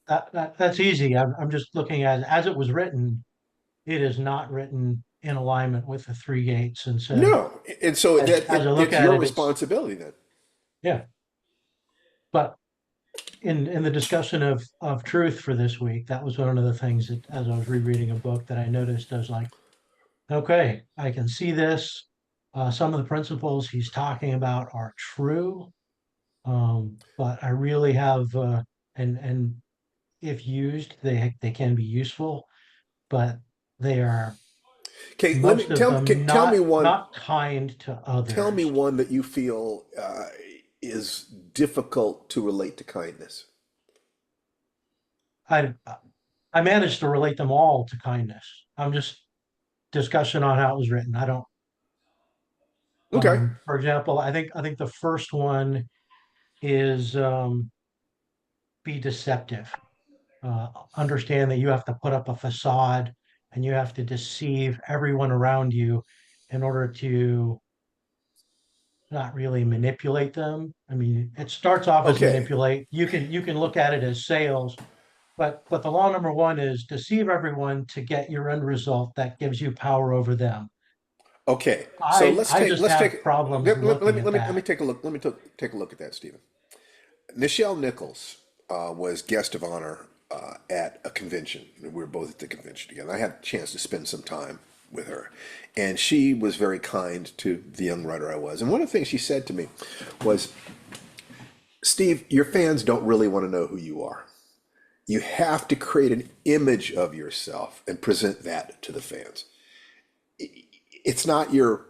that's easy. I'm just looking at as it was written. It is not written in alignment with the three gates, and so No, and so as I look it's at your it, it's responsibility then. yeah. But in the discussion of truth for this week, that was one of the things that as I was rereading a book that I noticed, I was like, okay, I can see this. Some of the principles he's talking about are true, but I really have and if used, they can be useful, but they are Okay, let me Most of them tell me not one. not kind to Tell me others. one that you feel is difficult to relate to kindness. I I managed to relate them all to kindness. I'm just discussing on how it was written. I don't. Okay. For example, I think the first one is be deceptive. Understand that you have to put up a facade and you have to deceive everyone around you in order to not really manipulate them. I mean, it starts off as Okay. manipulate. You can look at it as sales, but the law number one is deceive everyone to get your end result that gives you power over them. Okay. So I just let's take have problems let looking me at let me that. take a look. Let me take a look at that, Stephen. Nichelle Nichols was guest of honor at a convention. We were both at the convention together. I had a chance to spend some time with her, and she was very kind to the young writer I was. And one of the things she said to me was, "Steve, your fans don't really want to know who you are. You have to create an image of yourself and present that to the fans. It's not your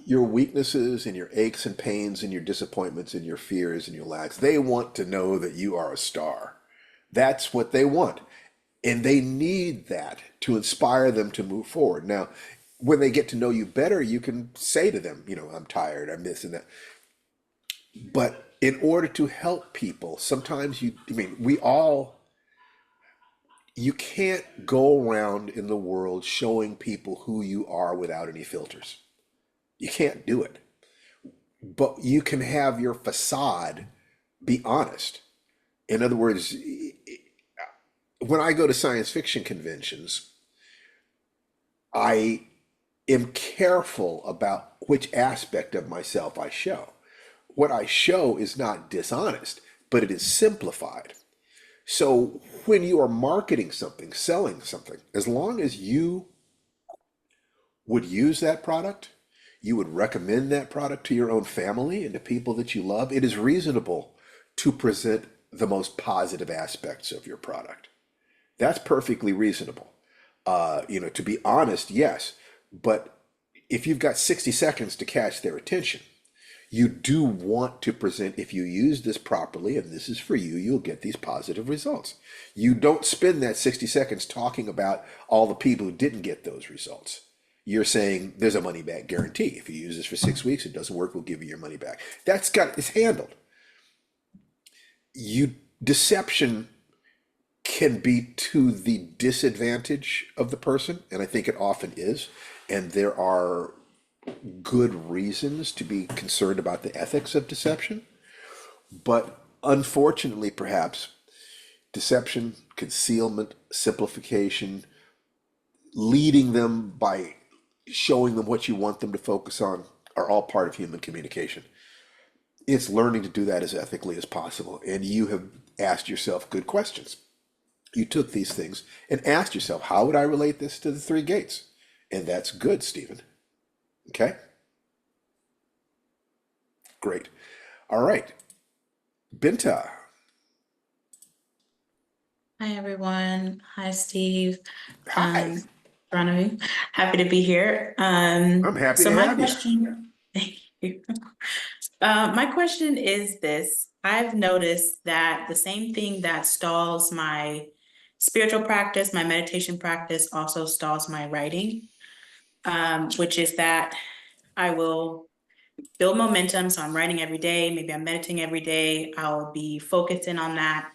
weaknesses and your aches and pains and your disappointments and your fears and your lacks. They want to know that you are a star. That's what they want. And they need that to inspire them to move forward. Now, when they get to know you better, you can say to them, I'm tired, I'm this and that. But in order to help people, sometimes you can't go around in the world showing people who you are without any filters. You can't do it. But you can have your facade be honest. In other words, when I go to science fiction conventions, I am careful about which aspect of myself I show. What I show is not dishonest, but it is simplified. So when you are marketing something, selling something, as long as you would use that product, you would recommend that product to your own family and to people that you love, it is reasonable to present the most positive aspects of your product. That's perfectly reasonable. To be honest, yes, but if you've got 60 seconds to catch their attention, you do want to present, if you use this properly and this is for you, you'll get these positive results. You don't spend that 60 seconds talking about all the people who didn't get those results. You're saying there's a money back guarantee. If you use this for 6 weeks, it doesn't work, we'll give you your money back. It's handled. Deception can be to the disadvantage of the person, and I think it often is. And there are good reasons to be concerned about the ethics of deception. But unfortunately, perhaps, deception, concealment, simplification, leading them by showing them what you want them to focus on are all part of human communication. It's learning to do that as ethically as possible. And you have asked yourself good questions. You took these things and asked yourself, how would I relate this to the three gates? And that's good, Stephen. Okay? Great. All right. Binta. Hi, everyone. Hi, Steve. Hi. Geronimo. Happy to be here. I'm happy So to my have you. question, thank you. My question is this. I've noticed that the same thing that stalls my spiritual practice, my meditation practice, also stalls my writing, which is that I will build momentum. So I'm writing every day. Maybe I'm meditating every day. I'll be focusing on that.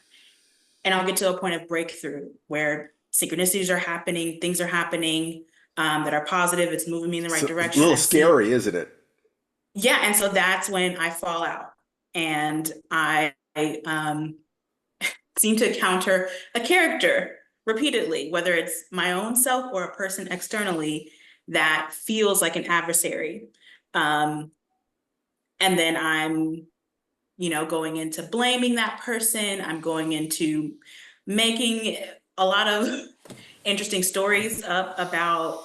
And I'll get to a point of breakthrough where synchronicities are happening, things are happening that are positive. It's moving me in the It's right a direction. little I'm seeing, scary, isn't it? yeah. And so that's when I fall out. And I seem to encounter a character repeatedly, whether it's my own self or a person externally that feels like an adversary. Um, and then I'm going into blaming that person. I'm going into making a lot of interesting stories up about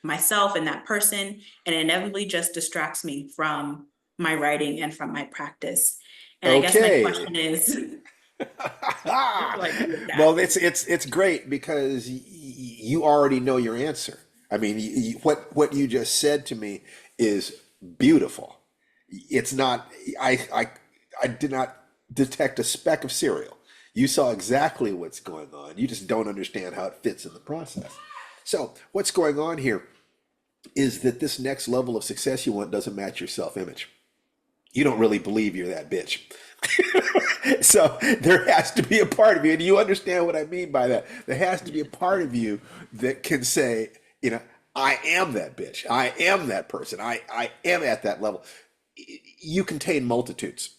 myself and that person, and it inevitably just distracts me from my writing and from my practice. And I guess my Okay. question is, what do I do with that? Well, it's great because you already know your answer. I mean, what you just said to me is beautiful. It's not, I did not detect a speck of cereal. You saw exactly what's going on. You just don't understand how it fits in the process. So what's going on here is that this next level of success you want doesn't match your self-image. You don't really believe you're that bitch. So there has to be a part of you, and you understand what I mean by that. There has to be a part of you that can say, I am that bitch. I am that person. I am at that level. You contain multitudes.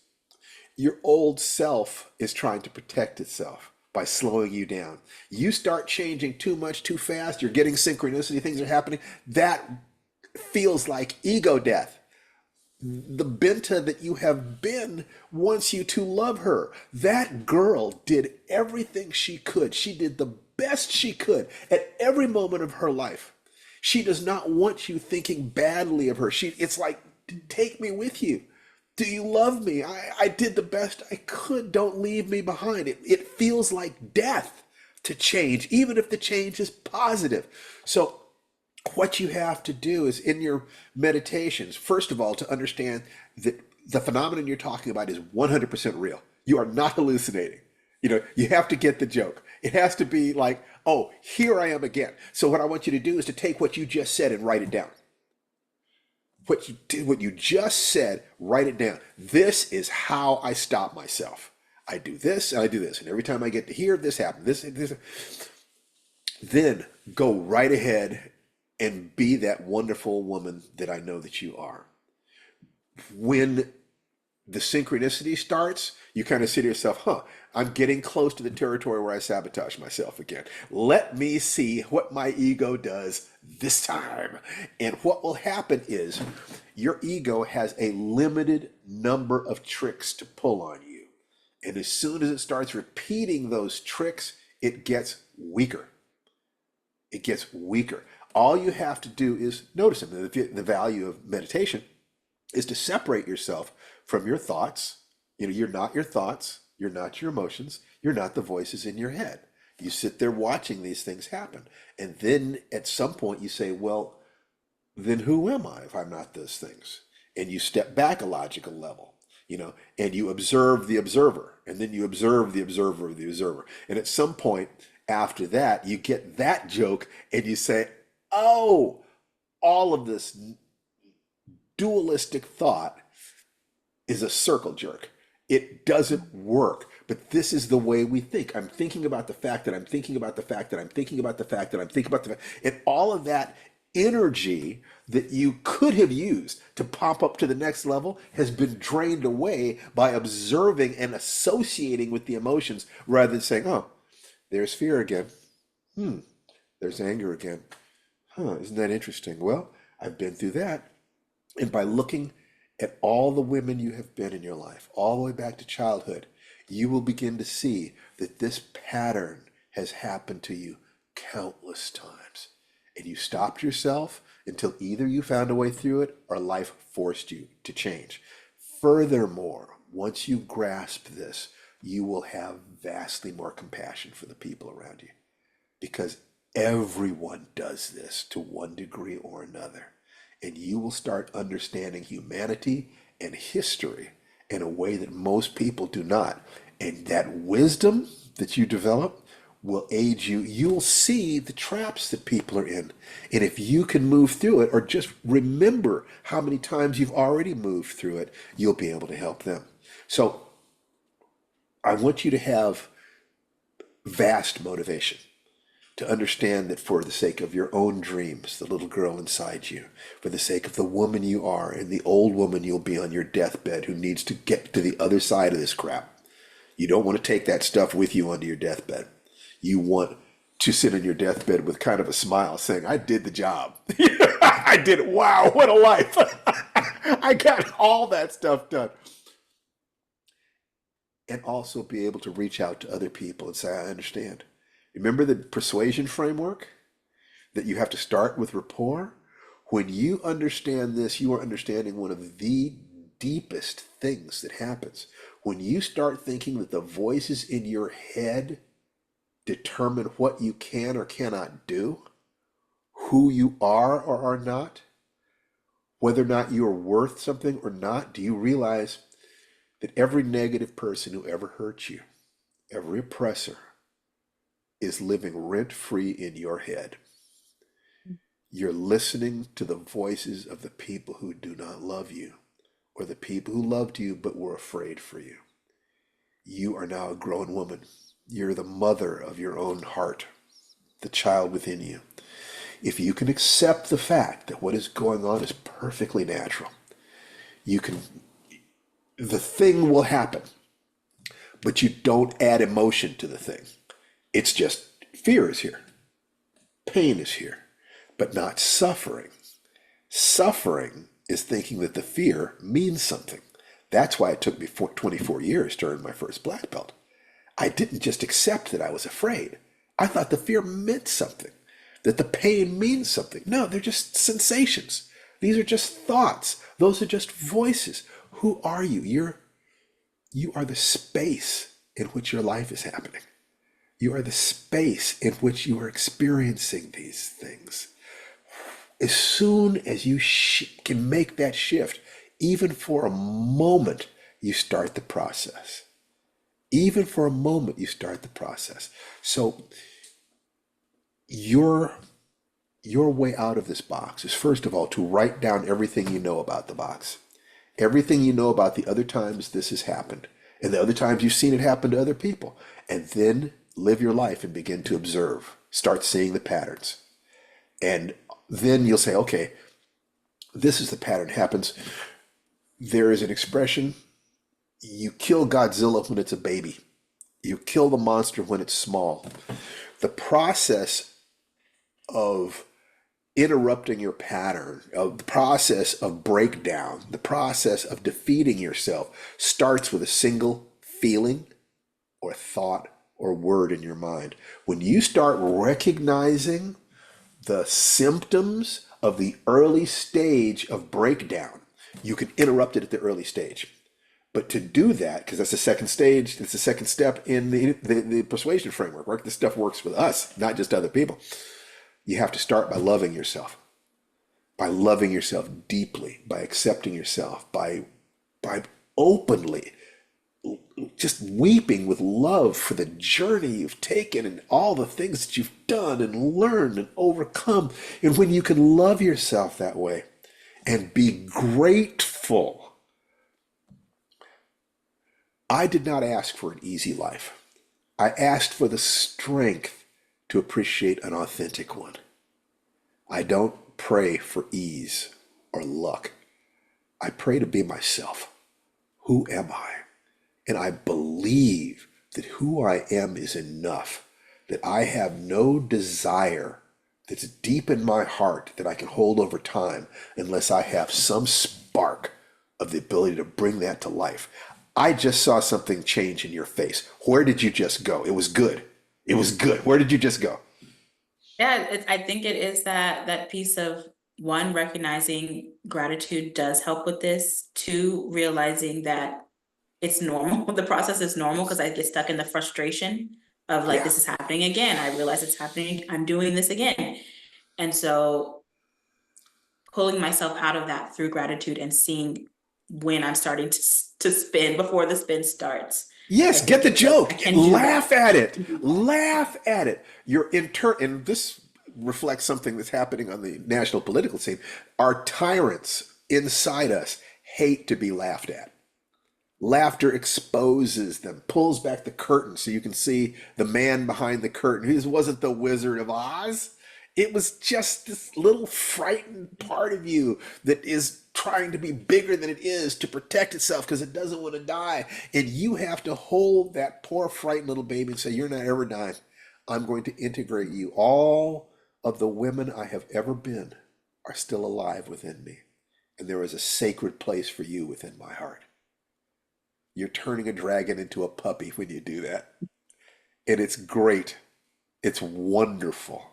Your old self is trying to protect itself by slowing you down. You start changing too much too fast, you're getting synchronicity, things are happening. That feels like ego death. The Benta that you have been wants you to love her. That girl did everything she could. She did the best she could at every moment of her life. She does not want you thinking badly of her. It's like, take me with you. Do you love me? I did the best I could. Don't leave me behind. It feels like death to change, even if the change is positive. So what you have to do is in your meditations, first of all, to understand that the phenomenon you're talking about is 100% real. You are not hallucinating. You have to get the joke. It has to be like, oh, here I am again. So what I want you to do is to take what you just said and write it down. What you just said, write it down. This is how I stop myself. I do this and I do this. And every time I get to here, this happens. This. Then go right ahead and be that wonderful woman that I know that you are. When the synchronicity starts, you kind of say to yourself, I'm getting close to the territory where I sabotage myself again. Let me see what my ego does this time. And what will happen is your ego has a limited number of tricks to pull on you. And as soon as it starts repeating those tricks, it gets weaker. It gets weaker. All you have to do is notice them. The value of meditation is to separate yourself from your thoughts. You're not your thoughts. You're not your emotions. You're not the voices in your head. You sit there watching these things happen. And then at some point you say, well, then who am I if I'm not those things? And you step back a logical level, and you observe the observer, and then you observe the observer of the observer. And at some point after that, you get that joke and you say, oh, all of this dualistic thought is a circle jerk. It doesn't work. But this is the way we think. I'm thinking about the fact that I'm thinking about the fact that I'm thinking about the fact that I'm thinking about the fact. And all of that energy that you could have used to pop up to the next level has been drained away by observing and associating with the emotions rather than saying, oh, there's fear again. There's anger again. Isn't that interesting? Well, I've been through that. And by looking at all the women you have been in your life, all the way back to childhood, you will begin to see that this pattern has happened to you countless times. And you stopped yourself until either you found a way through it or life forced you to change. Furthermore, once you grasp this, you will have vastly more compassion for the people around you, because everyone does this to one degree or another. And you will start understanding humanity and history in a way that most people do not. And that wisdom that you develop will aid you. You'll see the traps that people are in. And if you can move through it, or just remember how many times you've already moved through it, you'll be able to help them. So I want you to have vast motivation to understand that for the sake of your own dreams, the little girl inside you, for the sake of the woman you are and the old woman you'll be on your deathbed who needs to get to the other side of this crap, you don't want to take that stuff with you onto your deathbed. You want to sit on your deathbed with kind of a smile saying, I did the job. I did it. Wow, what a life. I got all that stuff done. And also be able to reach out to other people and say, I understand. Remember the persuasion framework? That you have to start with rapport? When you understand this, you are understanding one of the deepest things that happens. When you start thinking that the voices in your head determine what you can or cannot do, who you are or are not, whether or not you are worth something or not? Do you realize that every negative person who ever hurt you, every oppressor, is living rent-free in your head? You're listening to the voices of the people who do not love you, or the people who loved you but were afraid for you. You are now a grown woman. You're the mother of your own heart, the child within you. If you can accept the fact that what is going on is perfectly natural, the thing will happen, but you don't add emotion to the thing. It's just fear is here, pain is here, but not suffering. Suffering is thinking that the fear means something. That's why it took me 24 years to earn my first black belt. I didn't just accept that I was afraid. I thought the fear meant something, that the pain means something. No, they're just sensations. These are just thoughts. Those are just voices. Who are you? You are the space in which your life is happening. You are the space in which you are experiencing these things. As soon as you can make that shift, even for a moment, you start the process. Even for a moment, you start the process. So your way out of this box is, first of all, to write down everything you know about the box. Everything you know about the other times this has happened, and the other times you've seen it happen to other people. And then live your life and begin to observe. Start seeing the patterns. And then you'll say, okay, this is the pattern happens. There is an expression: you kill Godzilla when it's a baby. You kill the monster when it's small. The process of interrupting your pattern, of the process of breakdown, the process of defeating yourself starts with a single feeling or thought or word in your mind. When you start recognizing the symptoms of the early stage of breakdown, you can interrupt it at the early stage. But to do that, because that's the second stage, it's the second step in the persuasion framework, right? This stuff works with us, not just other people. You have to start by loving yourself deeply, by accepting yourself, by openly just weeping with love for the journey you've taken and all the things that you've done and learned and overcome. And when you can love yourself that way and be grateful. I did not ask for an easy life. I asked for the strength to appreciate an authentic one. I don't pray for ease or luck. I pray to be myself. Who am I? And I believe that who I am is enough, that I have no desire that's deep in my heart that I can hold over time unless I have some spark of the ability to bring that to life. I just saw something change in your face. Where did you just go? It was good. It was good. Where did you just go? Yeah, I think it is that piece of, one, recognizing gratitude does help with this. Two, realizing that it's normal. The process is normal, because I get stuck in the frustration of like, Yeah. this is happening again. I realize it's happening. I'm doing this again. And so pulling myself out of that through gratitude and seeing when I'm starting to spin before the spin starts. Yes, I get the think it's like, joke. I can do Laugh that. at it. Laugh at it. You're and this reflects something that's happening on the national political scene. Our tyrants inside us hate to be laughed at. Laughter exposes them, pulls back the curtain so you can see the man behind the curtain. This wasn't the Wizard of Oz. It was just this little frightened part of you that is trying to be bigger than it is to protect itself because it doesn't want to die. And you have to hold that poor frightened little baby and say, you're not ever dying. I'm going to integrate you. All of the women I have ever been are still alive within me. And there is a sacred place for you within my heart. You're turning a dragon into a puppy when you do that. And it's great. It's wonderful.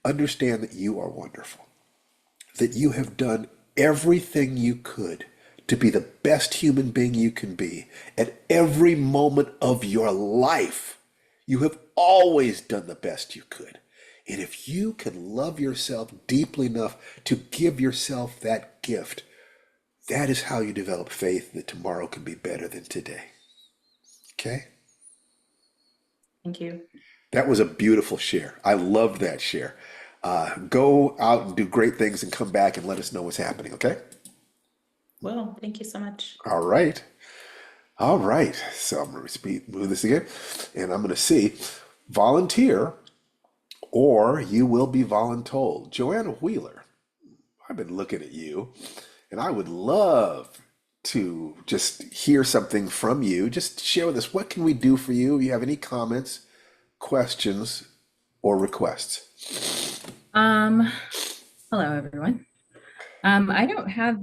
Understand that you are wonderful. That you have done everything you could to be the best human being you can be at every moment of your life. You have always done the best you could. And if you can love yourself deeply enough to give yourself that gift, that is how you develop faith that tomorrow can be better than today. Okay? Thank you. That was a beautiful share. I loved that share. Go out and do great things and come back and let us know what's happening, okay? Well, thank you so much. All right. All right. So I'm going to move this again, and I'm going to see volunteer or you will be voluntold. Joanna Wheeler, I've been looking at you, and I would love to just hear something from you. Just share with us, what can we do for you? If you have any comments, questions, or requests? Um, Hello, everyone. I don't have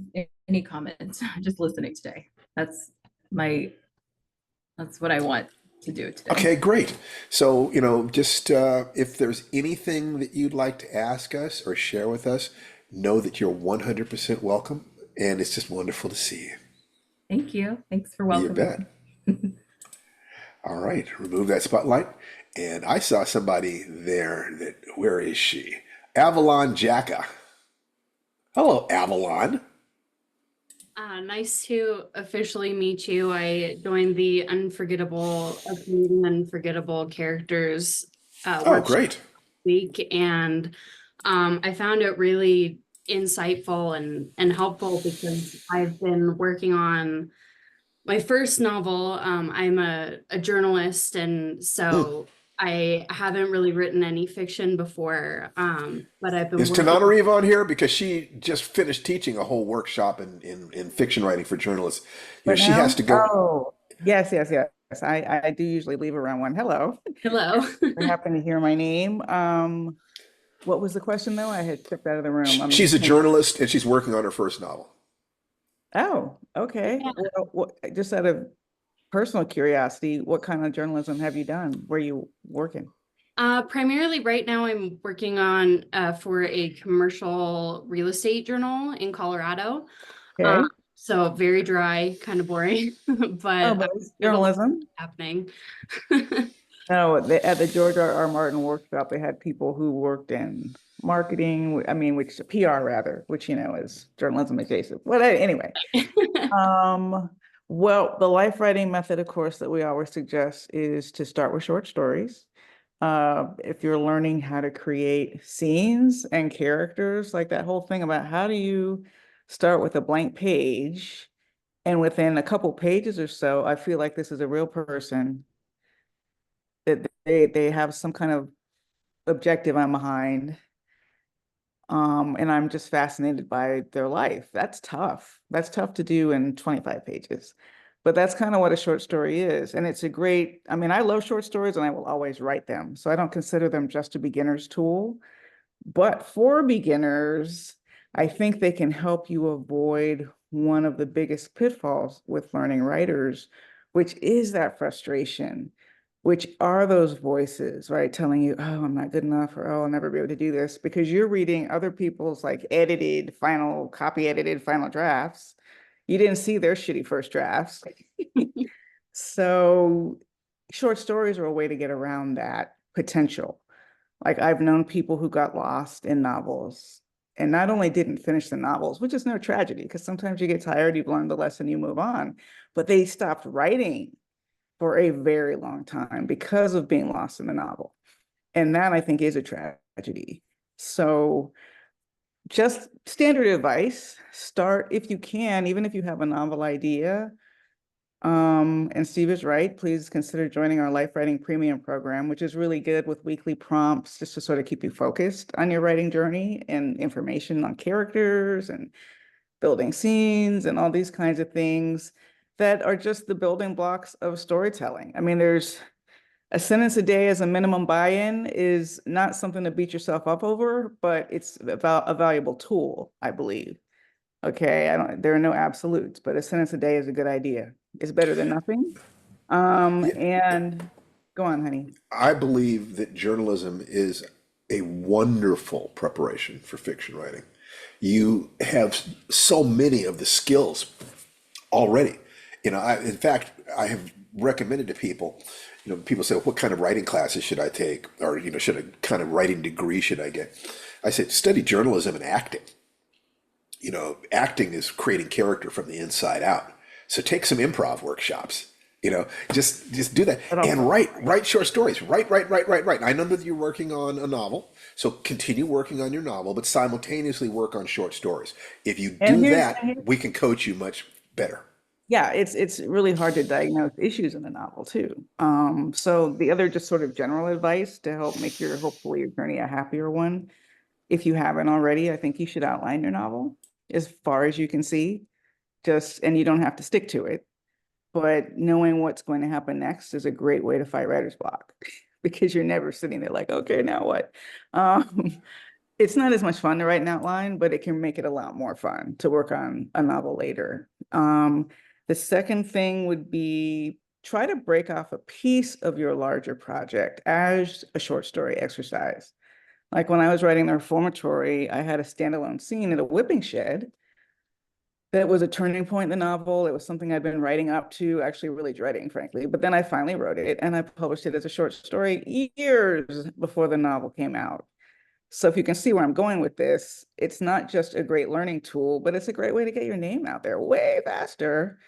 any comments. I'm just listening today. That's what I want to do today. Okay, great. So, just if there's anything that you'd like to ask us or share with us, know that you're 100% welcome, and it's just wonderful to see you. Thank you. Thanks for You welcoming. bet. All right, remove that spotlight. And I saw somebody there where is she? Avalon Jacka. Hello, Avalon. Nice to officially meet you. I joined the Creating Unforgettable Characters Oh, workshop great. week, and I found it really insightful and helpful because I've been working on my first novel. I'm a journalist, and so I haven't really written any fiction before, but I've been Is working. Tananarive on here? Because she just finished teaching a whole workshop in fiction writing for journalists. But She now? has to go. Oh, yes. I do usually leave around 1. Hello. Hello. You happen to hear my name. What was the question though? I had stepped out of the room. She's a journalist and she's working on her first novel. Oh, okay. Yeah. Well, just out of personal curiosity, what kind of journalism have you done? Where you working? Primarily right now I'm working on for a commercial real estate journal in Colorado. Okay. So very dry, kind of boring, Oh, but but it's there's a lot journalism. happening. No, at the George R. Martin workshop, they had people who worked in marketing, which PR rather, which, is journalism adjacent. Well, anyway. Well, the life writing method, of course, that we always suggest is to start with short stories. If you're learning how to create scenes and characters, like that whole thing about how do you start with a blank page, and within a couple pages or so, I feel like this is a real person, that they have some kind of objective I'm behind. And I'm just fascinated by their life. That's tough. That's tough to do in 25 pages. But that's kind of what a short story is. And it's I love short stories and I will always write them. So I don't consider them just a beginner's tool. But for beginners, I think they can help you avoid one of the biggest pitfalls with learning writers, which is that frustration, which are those voices, right? Telling you, oh, I'm not good enough, or oh, I'll never be able to do this, because you're reading other people's copy edited final drafts. You didn't see their shitty first drafts. So short stories are a way to get around that potential. Like I've known people who got lost in novels and not only didn't finish the novels, which is no tragedy, because sometimes you get tired, you've learned the lesson, you move on, but they stopped writing for a very long time because of being lost in the novel. And that, I think, is a tragedy. So just standard advice, start if you can, even if you have a novel idea. And Steve is right, please consider joining our Life Writing Premium program, which is really good with weekly prompts just to sort of keep you focused on your writing journey, and information on characters and building scenes and all these kinds of things that are just the building blocks of storytelling. There's a sentence a day as a minimum buy-in is not something to beat yourself up over, but it's a valuable tool, I believe. Okay, there are no absolutes, but a sentence a day is a good idea. It's better than nothing. And go on, honey. I believe that journalism is a wonderful preparation for fiction writing. You have so many of the skills already. In fact, I have recommended to people, people say, what kind of writing classes should I take? Or, should a kind of writing degree should I get? I said, study journalism and acting. Acting is creating character from the inside out. So take some improv workshops. Just do that and write short stories. Write. I know that you're working on a novel, so continue working on your novel, but simultaneously work on short stories. If you do that, we can coach you much better. Yeah, it's really hard to diagnose issues in a novel too. So the other just sort of general advice to help make hopefully your journey a happier one, if you haven't already, I think you should outline your novel as far as you can see. And you don't have to stick to it, but knowing what's going to happen next is a great way to fight writer's block because you're never sitting there like, okay, now what? It's not as much fun to write an outline, but it can make it a lot more fun to work on a novel later. The second thing would be try to break off a piece of your larger project as a short story exercise. Like when I was writing the reformatory, I had a standalone scene at a whipping shed that was a turning point in the novel. It was something I'd been writing up to, actually really dreading, frankly. But then I finally wrote it and I published it as a short story years before the novel came out. So if you can see where I'm going with this, it's not just a great learning tool, but it's a great way to get your name out there way faster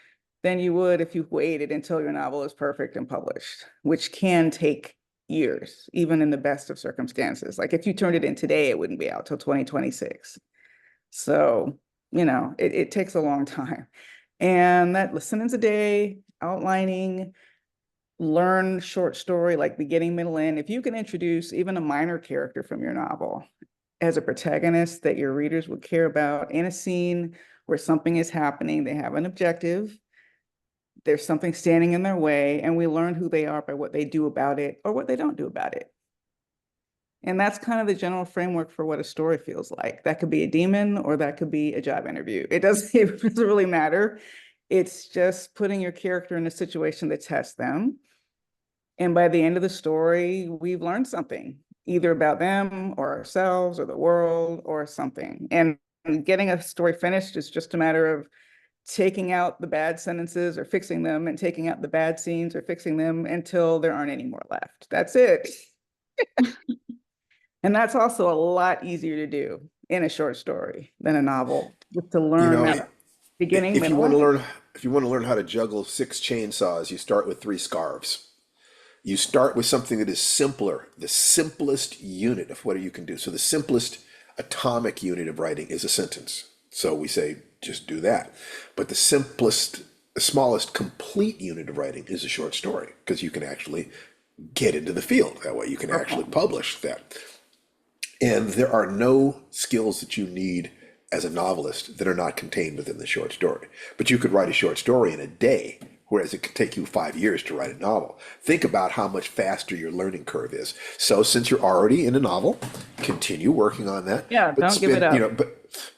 than you would if you waited until your novel is perfect and published, which can take years, even in the best of circumstances. Like if you turned it in today, it wouldn't be out till 2026. So, it takes a long time. And that sentence a day, outlining, learn short story, like beginning, middle, end. If you can introduce even a minor character from your novel as a protagonist that your readers would care about in a scene where something is happening, they have an objective, there's something standing in their way, and we learn who they are by what they do about it or what they don't do about it. And that's kind of the general framework for what a story feels like. That could be a demon or that could be a job interview. It doesn't really matter. It's just putting your character in a situation that tests them. And by the end of the story, we've learned something, either about them or ourselves or the world or something. And getting a story finished is just a matter of taking out the bad sentences or fixing them and taking out the bad scenes or fixing them until there aren't any more left. That's it. And that's also a lot easier to do in a short story than a novel, just to learn that beginning, if you want to middle, learn, if you want to learn how to juggle 6 chainsaws, you start with 3 scarves. You start with something that is simpler, the simplest unit of what you can do. So the simplest atomic unit of writing is a sentence. So we say, just do that. But the smallest complete unit of writing is a short story, because you can actually get into the field. That way you can actually publish that. And there are no skills that you need as a novelist that are not contained within the short story. But you could write a short story in a day, whereas it could take you 5 years to write a novel. Think about how much faster your learning curve is. So since you're already in a novel, continue working on that. Yeah, but don't give it up.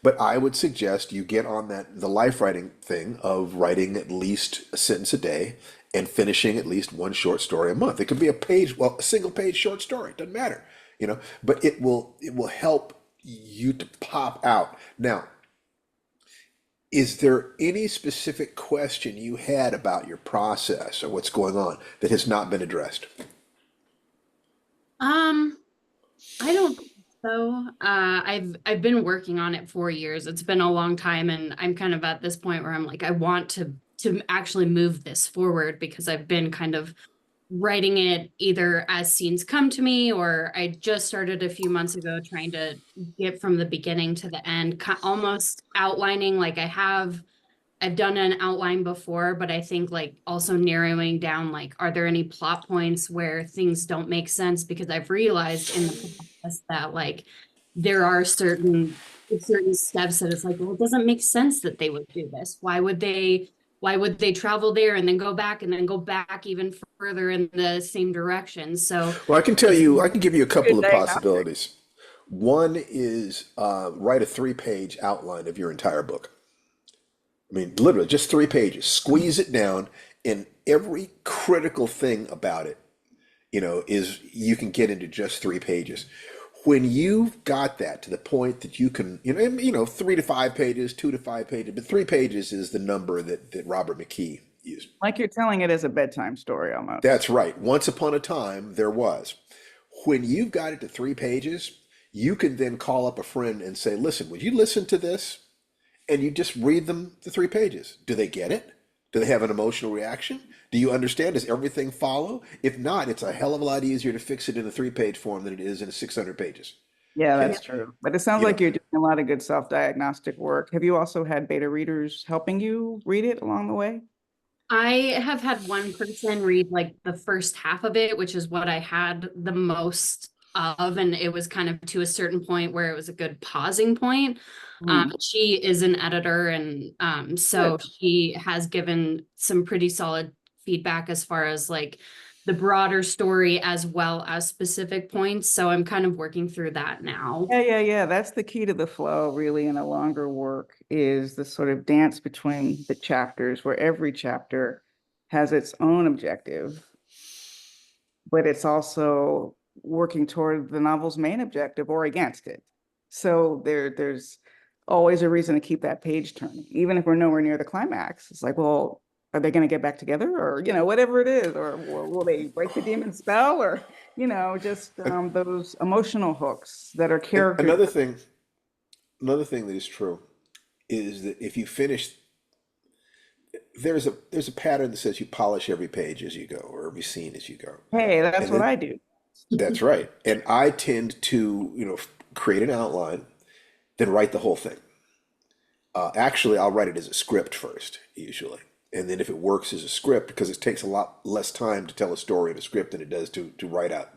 But I would suggest you get on the life writing thing of writing at least a sentence a day and finishing at least 1 short story a month. It could be a single page short story, doesn't matter. But it will help you to pop out. Now, is there any specific question you had about your process or what's going on that has not been addressed? I don't think so. I've been working on it for years. It's been a long time, and I'm kind of at this point where I'm like, I want to actually move this forward, because I've been kind of writing it either as scenes come to me, or I just started a few months ago trying to get from the beginning to the end, almost outlining. Like I've done an outline before, but I think like also narrowing down, like, are there any plot points where things don't make sense? Because I've realized in the process that like there are certain steps that it's like, well, it doesn't make sense that they would do this. Why would they travel there and then go back even further in the same direction? So, well, I can give you a couple of possibilities. One is write a 3-page outline of your entire book. I mean, literally just 3 pages, squeeze it down, and every critical thing about it, is you can get into just 3 pages. When you've got that to the point that you can, 3 to 5 pages, 2 to 5 pages, but 3 pages is the number that Robert McKee used. Like you're telling it as a bedtime story almost. That's right. Once upon a time, there was. When you've got it to 3 pages, you can then call up a friend and say, listen, would you listen to this? And you just read them the 3 pages. Do they get it? Do they have an emotional reaction? Do you understand? Does everything follow? If not, it's a hell of a lot easier to fix it in a 3 page form than it is in 600 pages. Yeah, Okay? that's true. But it sounds You know, like you're doing a lot of good self-diagnostic work. Have you also had beta readers helping you read it along the way? I have had one person read like the first half of it, which is what I had the most of, and it was kind of to a certain point where it was a good pausing point. She is an editor, and so Good. she has given some pretty solid feedback as far as like the broader story as well as specific points. So I'm kind of working through that now. Yeah. That's the key to the flow, really, in a longer work is the sort of dance between the chapters where every chapter has its own objective, but it's also working toward the novel's main objective or against it. So there's always a reason to keep that page turning, even if we're nowhere near the climax. It's like, well, are they going to get back together, or whatever it is, or will they break the demon spell, or just those emotional hooks that are and character. another thing that is true is that if you finish, there's a pattern that says you polish every page as you go, or every scene as you go. Hey, that's And what then I do. that's right. And I tend to, create an outline, then write the whole thing. Actually, I'll write it as a script first, usually. And then if it works as a script, because it takes a lot less time to tell a story in a script than it does to write out,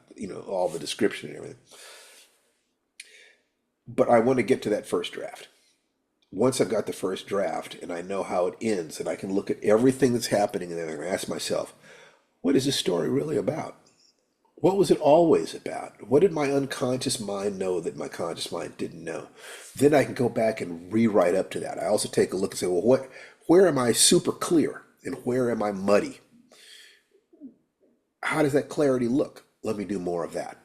all the description and everything. But I want to get to that first draft. Once I've got the first draft and I know how it ends, and I can look at everything that's happening and then I ask myself, what is this story really about? What was it always about? What did my unconscious mind know that my conscious mind didn't know? Then I can go back and rewrite up to that. I also take a look and say, well, where am I super clear and where am I muddy? How does that clarity look? Let me do more of that.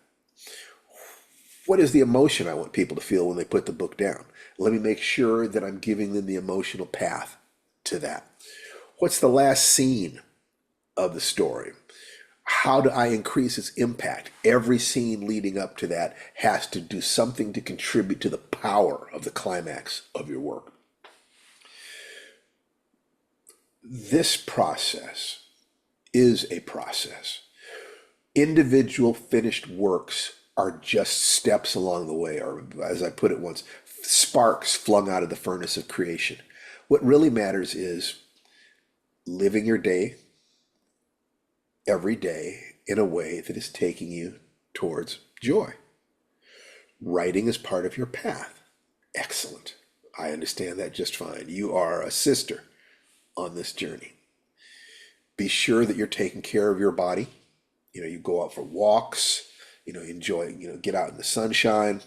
What is the emotion I want people to feel when they put the book down? Let me make sure that I'm giving them the emotional path to that. What's the last scene of the story? How do I increase its impact? Every scene leading up to that has to do something to contribute to the power of the climax of your work. This process is a process. Individual finished works are just steps along the way, or as I put it once, sparks flung out of the furnace of creation. What really matters is living your day every day in a way that is taking you towards joy. Writing is part of your path. Excellent. I understand that just fine. You are a sister on this journey. Be sure that you're taking care of your body. You go out for walks, enjoy, get out in the sunshine.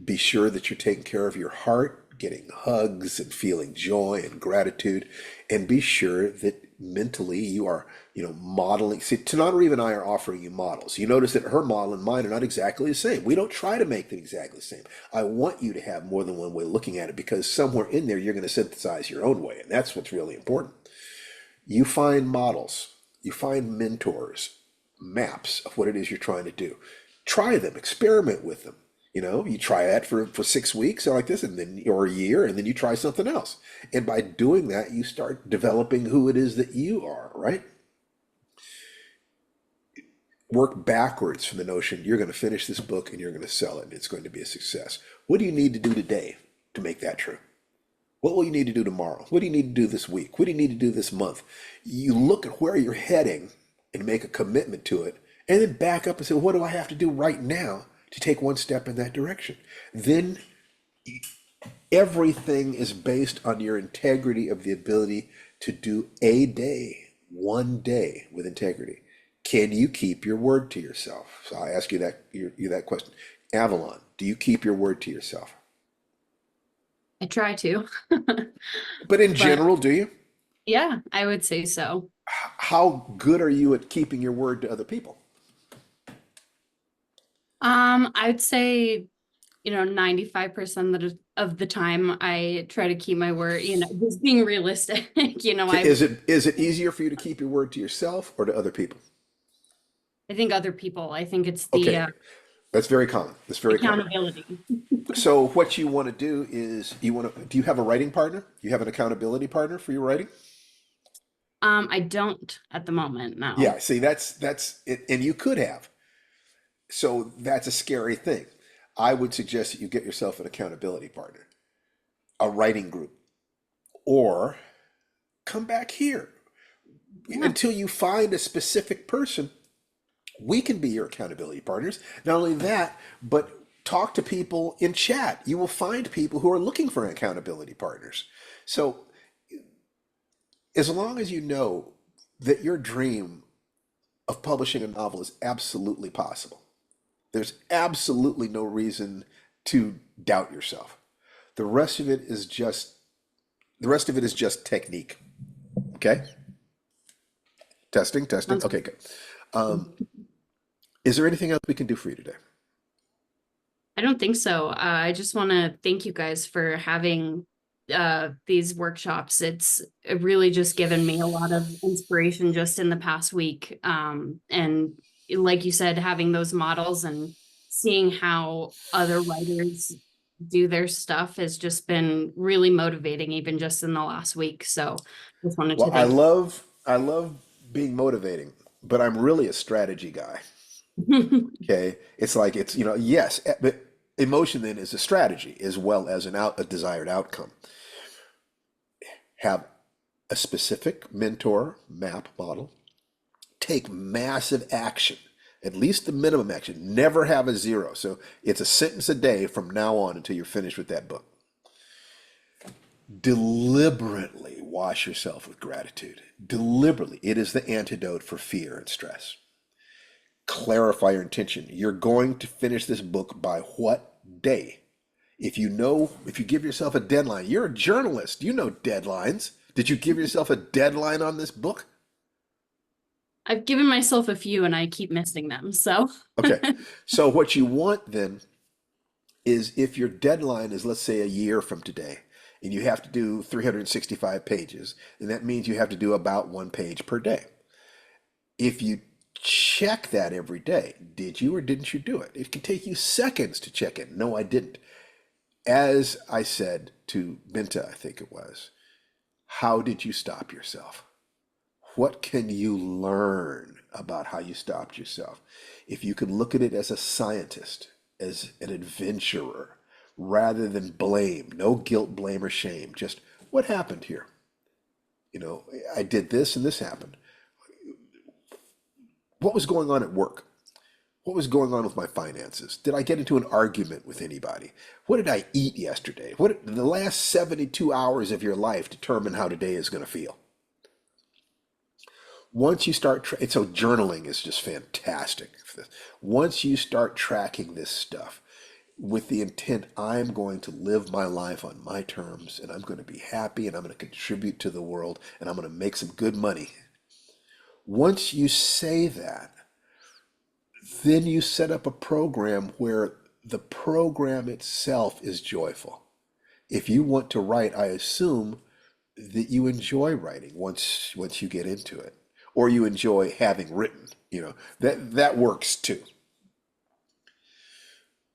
Be sure that you're taking care of your heart, getting hugs and feeling joy and gratitude. And be sure that mentally you are, modeling. See, Tananarive and I are offering you models. You notice that her model and mine are not exactly the same. We don't try to make them exactly the same. I want you to have more than one way of looking at it, because somewhere in there you're going to synthesize your own way. And that's what's really important. You find models, you find mentors, maps of what it is you're trying to do. Try them, experiment with them. You try that for 6 weeks or like this, and then or a year, and then you try something else. And by doing that, you start developing who it is that you are, right? Work backwards from the notion you're going to finish this book and you're going to sell it and it's going to be a success. What do you need to do today to make that true? What will you need to do tomorrow? What do you need to do this week? What do you need to do this month? You look at where you're heading and make a commitment to it, and then back up and say, what do I have to do right now to take one step in that direction? Then everything is based on your integrity of the ability to do a day, one day with integrity. Can you keep your word to yourself? So I ask you that question. Avalon, do you keep your word to yourself? I try to. But in general, do you? Yeah, I would say so. How good are you at keeping your word to other people? I'd say 95% of the time I try to keep my word, just being realistic. Is it easier for you to keep your word to yourself or to other people? I think other people, I think it's Okay, the that's very common. That's very common. accountability. So what you want to do is do you have a writing partner? You have an accountability partner for your writing? I don't at the moment, no. Yeah, see, that's it, and you could have. So that's a scary thing. I would suggest that you get yourself an accountability partner, a writing group, or come back here Yeah. until you find a specific person. We can be your accountability partners. Not only that, but talk to people in chat. You will find people who are looking for accountability partners. So as long as you know that your dream of publishing a novel is absolutely possible, there's absolutely no reason to doubt yourself. The rest of it is just technique. Okay? Testing. Okay, good. Is there anything else we can do for you today? I don't think so. I just want to thank you guys for having these workshops. It's really just given me a lot of inspiration just in the past week. And like you said, having those models and seeing how other writers do their stuff has just been really motivating, even just in the last week. So just wanted Well, to thank I love being motivating, but I'm really a strategy guy. you. Okay? It's like yes, but emotion then is a strategy as well as a desired outcome. Have a specific mentor map model, take massive action, at least the minimum action. Never have a zero. So it's a sentence a day from now on until you're finished with that book. Deliberately wash yourself with gratitude. Deliberately. It is the antidote for fear and stress. Clarify your intention. You're going to finish this book by what day? If you give yourself a deadline, you're a journalist, you know deadlines. Did you give yourself a deadline on this book? I've given myself a few and I keep missing them. So Okay. So what you want then is if your deadline is, let's say, a year from today, and you have to do 365 pages, then that means you have to do about 1 page per day. If you check that every day, did you or didn't you do it? It can take you seconds to check it. No, I didn't. As I said to Binta, I think it was, how did you stop yourself? What can you learn about how you stopped yourself? If you could look at it as a scientist, as an adventurer, rather than blame, no guilt, blame, or shame, just what happened here? I did this and this happened. What was going on at work? What was going on with my finances? Did I get into an argument with anybody? What did I eat yesterday? The last 72 hours of your life determine how today is going to feel. Once you start, so journaling is just fantastic for this. Once you start tracking this stuff with the intent, I'm going to live my life on my terms and I'm going to be happy and I'm going to contribute to the world and I'm going to make some good money. Once you say that, then you set up a program where the program itself is joyful. If you want to write, I assume that you enjoy writing once you get into it, or you enjoy having written. That works too.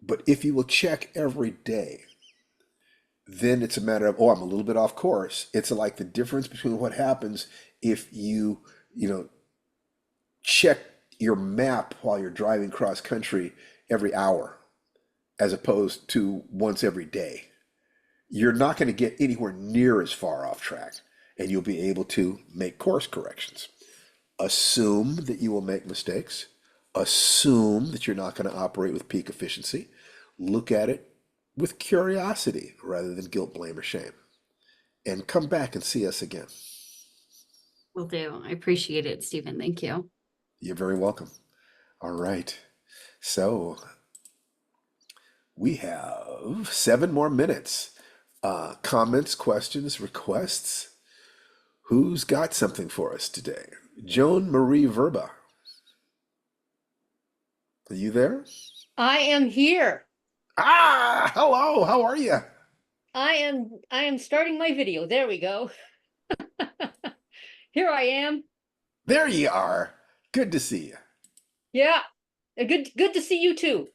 But if you will check every day, then it's a matter of, I'm a little bit off course. It's like the difference between what happens if you check your map while you're driving cross country every hour as opposed to once every day. You're not going to get anywhere near as far off track and you'll be able to make course corrections. Assume that you will make mistakes. Assume that you're not going to operate with peak efficiency. Look at it with curiosity rather than guilt, blame, or shame. And come back and see us again. will do. I appreciate it, Stephen. Thank you. You're very welcome. All right. So we have 7 more minutes. Comments, questions, requests. Who's got something for us today? Joan Marie Verba. Are you there? I am here. Ah, hello. How are you? I am starting my video. There we go. Here I am. There you are. Good to see you. Yeah. Good to see you too.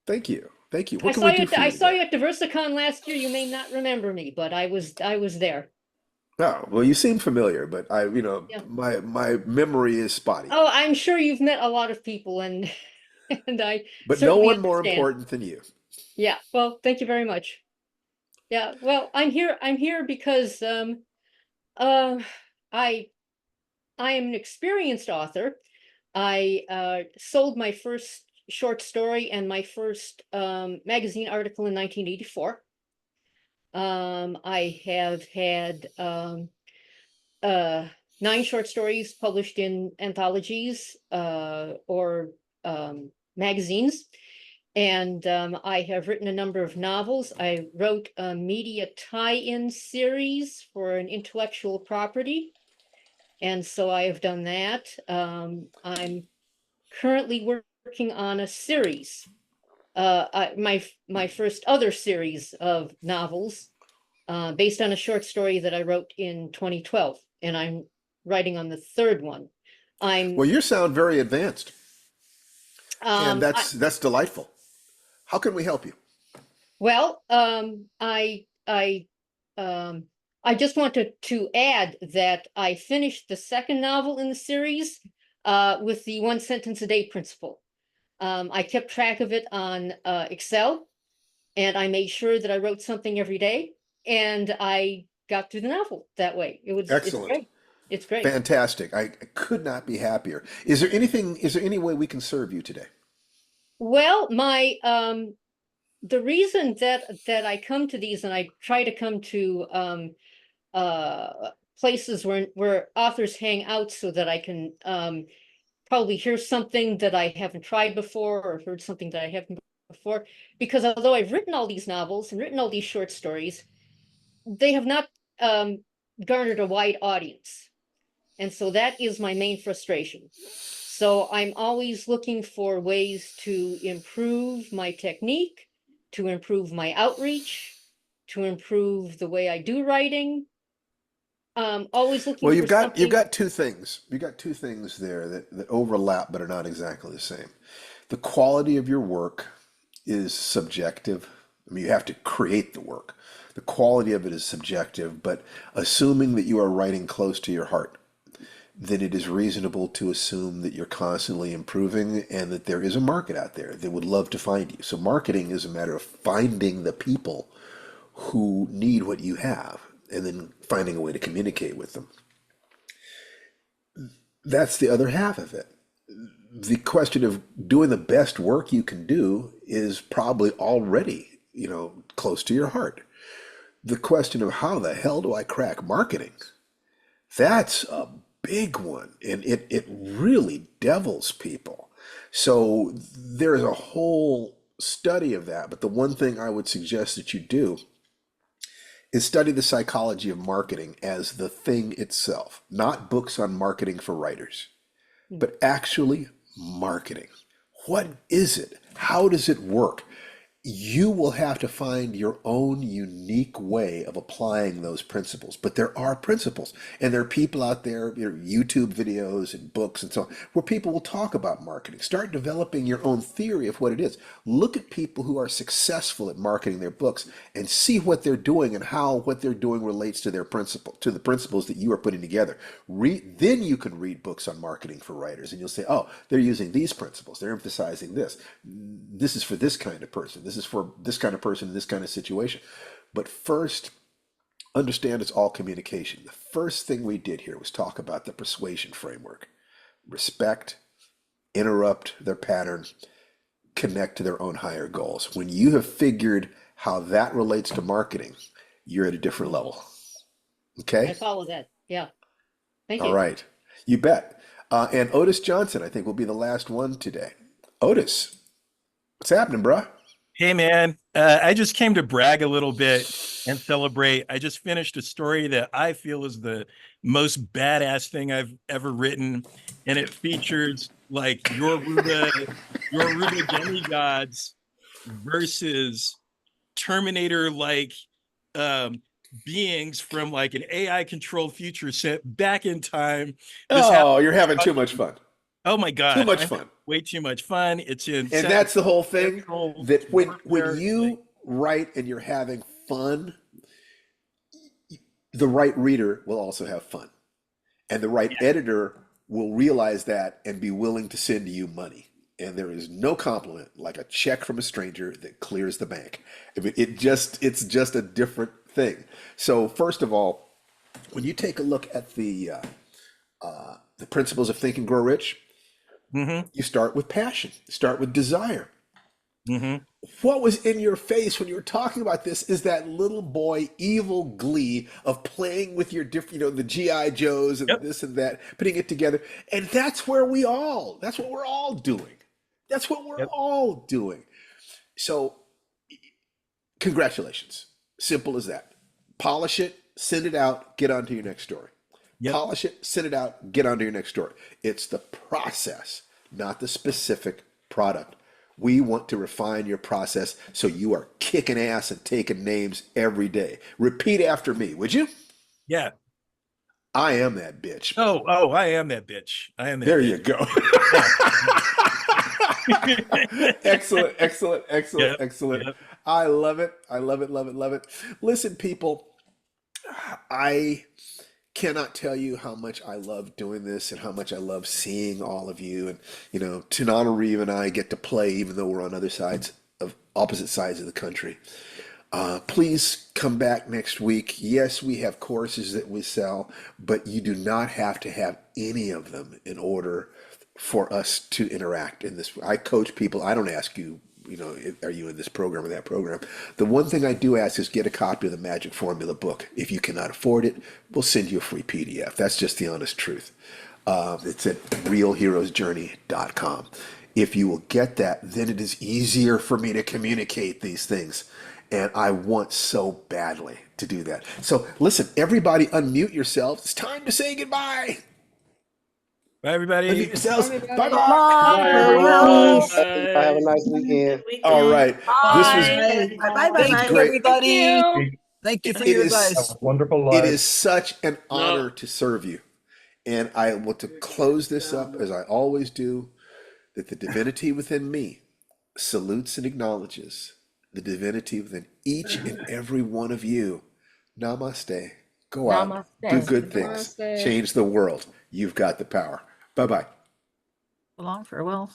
Thank you. Thank you. I What can saw we you do at for you I saw today? you at Diversicon last year. You may not remember me, but I was there. Oh, well, you seem familiar, but Yeah. my memory is spotty. Oh, I'm sure you've met a lot of people and and I But no certainly one more understand. important than you. Yeah. Well, thank you very much. Yeah. Well, I'm here because uh I I am an experienced author. I sold my first short story and my first magazine article in 1984. I have had 9 short stories published in anthologies or magazines. And I have written a number of novels. I wrote a media tie-in series for an intellectual property. And so I have done that. I'm currently working on a series, my first other series of novels, based on a short story that I wrote in 2012, and I'm writing on the third one. I'm Well, you sound very advanced, and I, that's delightful. How can we help you? well, I just wanted to add that I finished the second novel in the series with the 1 sentence a day principle. I kept track of it on Excel, and I made sure that I wrote something every day, and I got through the novel that way. It's Excellent. great. It's great. Fantastic. I could not be happier. Is there any way we can serve you today? Well, my the reason that I come to these and I try to come to places where authors hang out so that I can probably hear something that I haven't tried before or heard something that I haven't before. Because although I've written all these novels and written all these short stories, they have not garnered a wide audience. And so that is my main frustration. So I'm always looking for ways to improve my technique, to improve my outreach, to improve the way I do writing. Always looking Well, for you've something. got two things. You've got two things there that overlap but are not exactly the same. The quality of your work is subjective. I mean, you have to create the work. The quality of it is subjective, but assuming that you are writing close to your heart, then it is reasonable to assume that you're constantly improving and that there is a market out there that would love to find you. So marketing is a matter of finding the people who need what you have and then finding a way to communicate with them. That's the other half of it. The question of doing the best work you can do is probably already, close to your heart. The question of how the hell do I crack marketing? That's a big one, and it really devils people. So there is a whole study of that, but the one thing I would suggest that you do is study the psychology of marketing as the thing itself, not books on marketing for writers, but actually marketing. What is it? How does it work? You will have to find your own unique way of applying those principles. But there are principles, and there are people out there, YouTube videos and books and so on, where people will talk about marketing. Start developing your own theory of what it is. Look at people who are successful at marketing their books and see what they're doing and how what they're doing relates to their principle, to the principles that you are putting together. Then you can read books on marketing for writers, and you'll say, oh, they're using these principles. They're emphasizing this. This is for this kind of person. This is for this kind of person in this kind of situation. But first, understand it's all communication. The first thing we did here was talk about the persuasion framework. Respect, interrupt their pattern, connect to their own higher goals. When you have figured how that relates to marketing, you're at a different level. Okay? I follow that. Yeah. Thank All you. right. You bet. And Otis Johnson, I think, will be the last one today. Otis, what's happening, bruh? Hey man, I just came to brag a little bit and celebrate. I just finished a story that I feel is the most badass thing I've ever written, and it features like your Ruba demigods versus Terminator-like beings from like an AI controlled future sent back in time. Oh, you're having too much fun. Oh my God. Too much fun. Way too much fun. It's in. And that's the whole thing, that when warfare, you write and you're having fun, the right reader will also have fun. And the right editor will realize that and be willing to send you money. And there is no compliment like a check from a stranger that clears the bank. I mean, it's just a different thing. So first of all, when you take a look at the principles of Think and Grow Rich, you start with passion, start with desire. What was in your face when you were talking about this is that little boy evil glee of playing with your different, the GI Joes and this and that, putting it together. And that's what we're all doing. That's what we're all doing. So congratulations. Simple as that. Polish it, send it out, get on to your next story. Polish it, send it out, get on to your next story. It's the process, not the specific product. We want to refine your process so you are kicking ass and taking names every day. Repeat after me, would you? Yeah. I am that bitch. Oh, I am that bitch. I am that There bitch. you go. Excellent. Yep. I love it. Love it. Listen, people, I cannot tell you how much I love doing this and how much I love seeing all of you. And, Tanana Reeve and I get to play even though we're on opposite sides of the country. Please come back next week. Yes, we have courses that we sell, but you do not have to have any of them in order for us to interact in this. I coach people. I don't ask you, are you in this program or that program? The one thing I do ask is get a copy of the Magic Formula book. If you cannot afford it, we'll send you a free PDF. That's just the honest truth. It's at realheroesjourney.com. If you will get that, then it is easier for me to communicate these things. And I want so badly to do that. So listen, everybody unmute yourselves. It's time to say goodbye. Bye, everybody. Unmute yourselves. Bye-bye. Farewell. Have a nice weekend. All right. Bye. Bye, This was great. everybody. Thank you. Thank you for It your is- advice. Have a wonderful It life. is such an honor to serve you. And I want to close this up, as I always do, that the divinity within me salutes and acknowledges the divinity within each and every one of you. Namaste. Go out. Namaste. Do good things. Namaste. Change the world. You've got the power. Bye-bye. So long, farewell.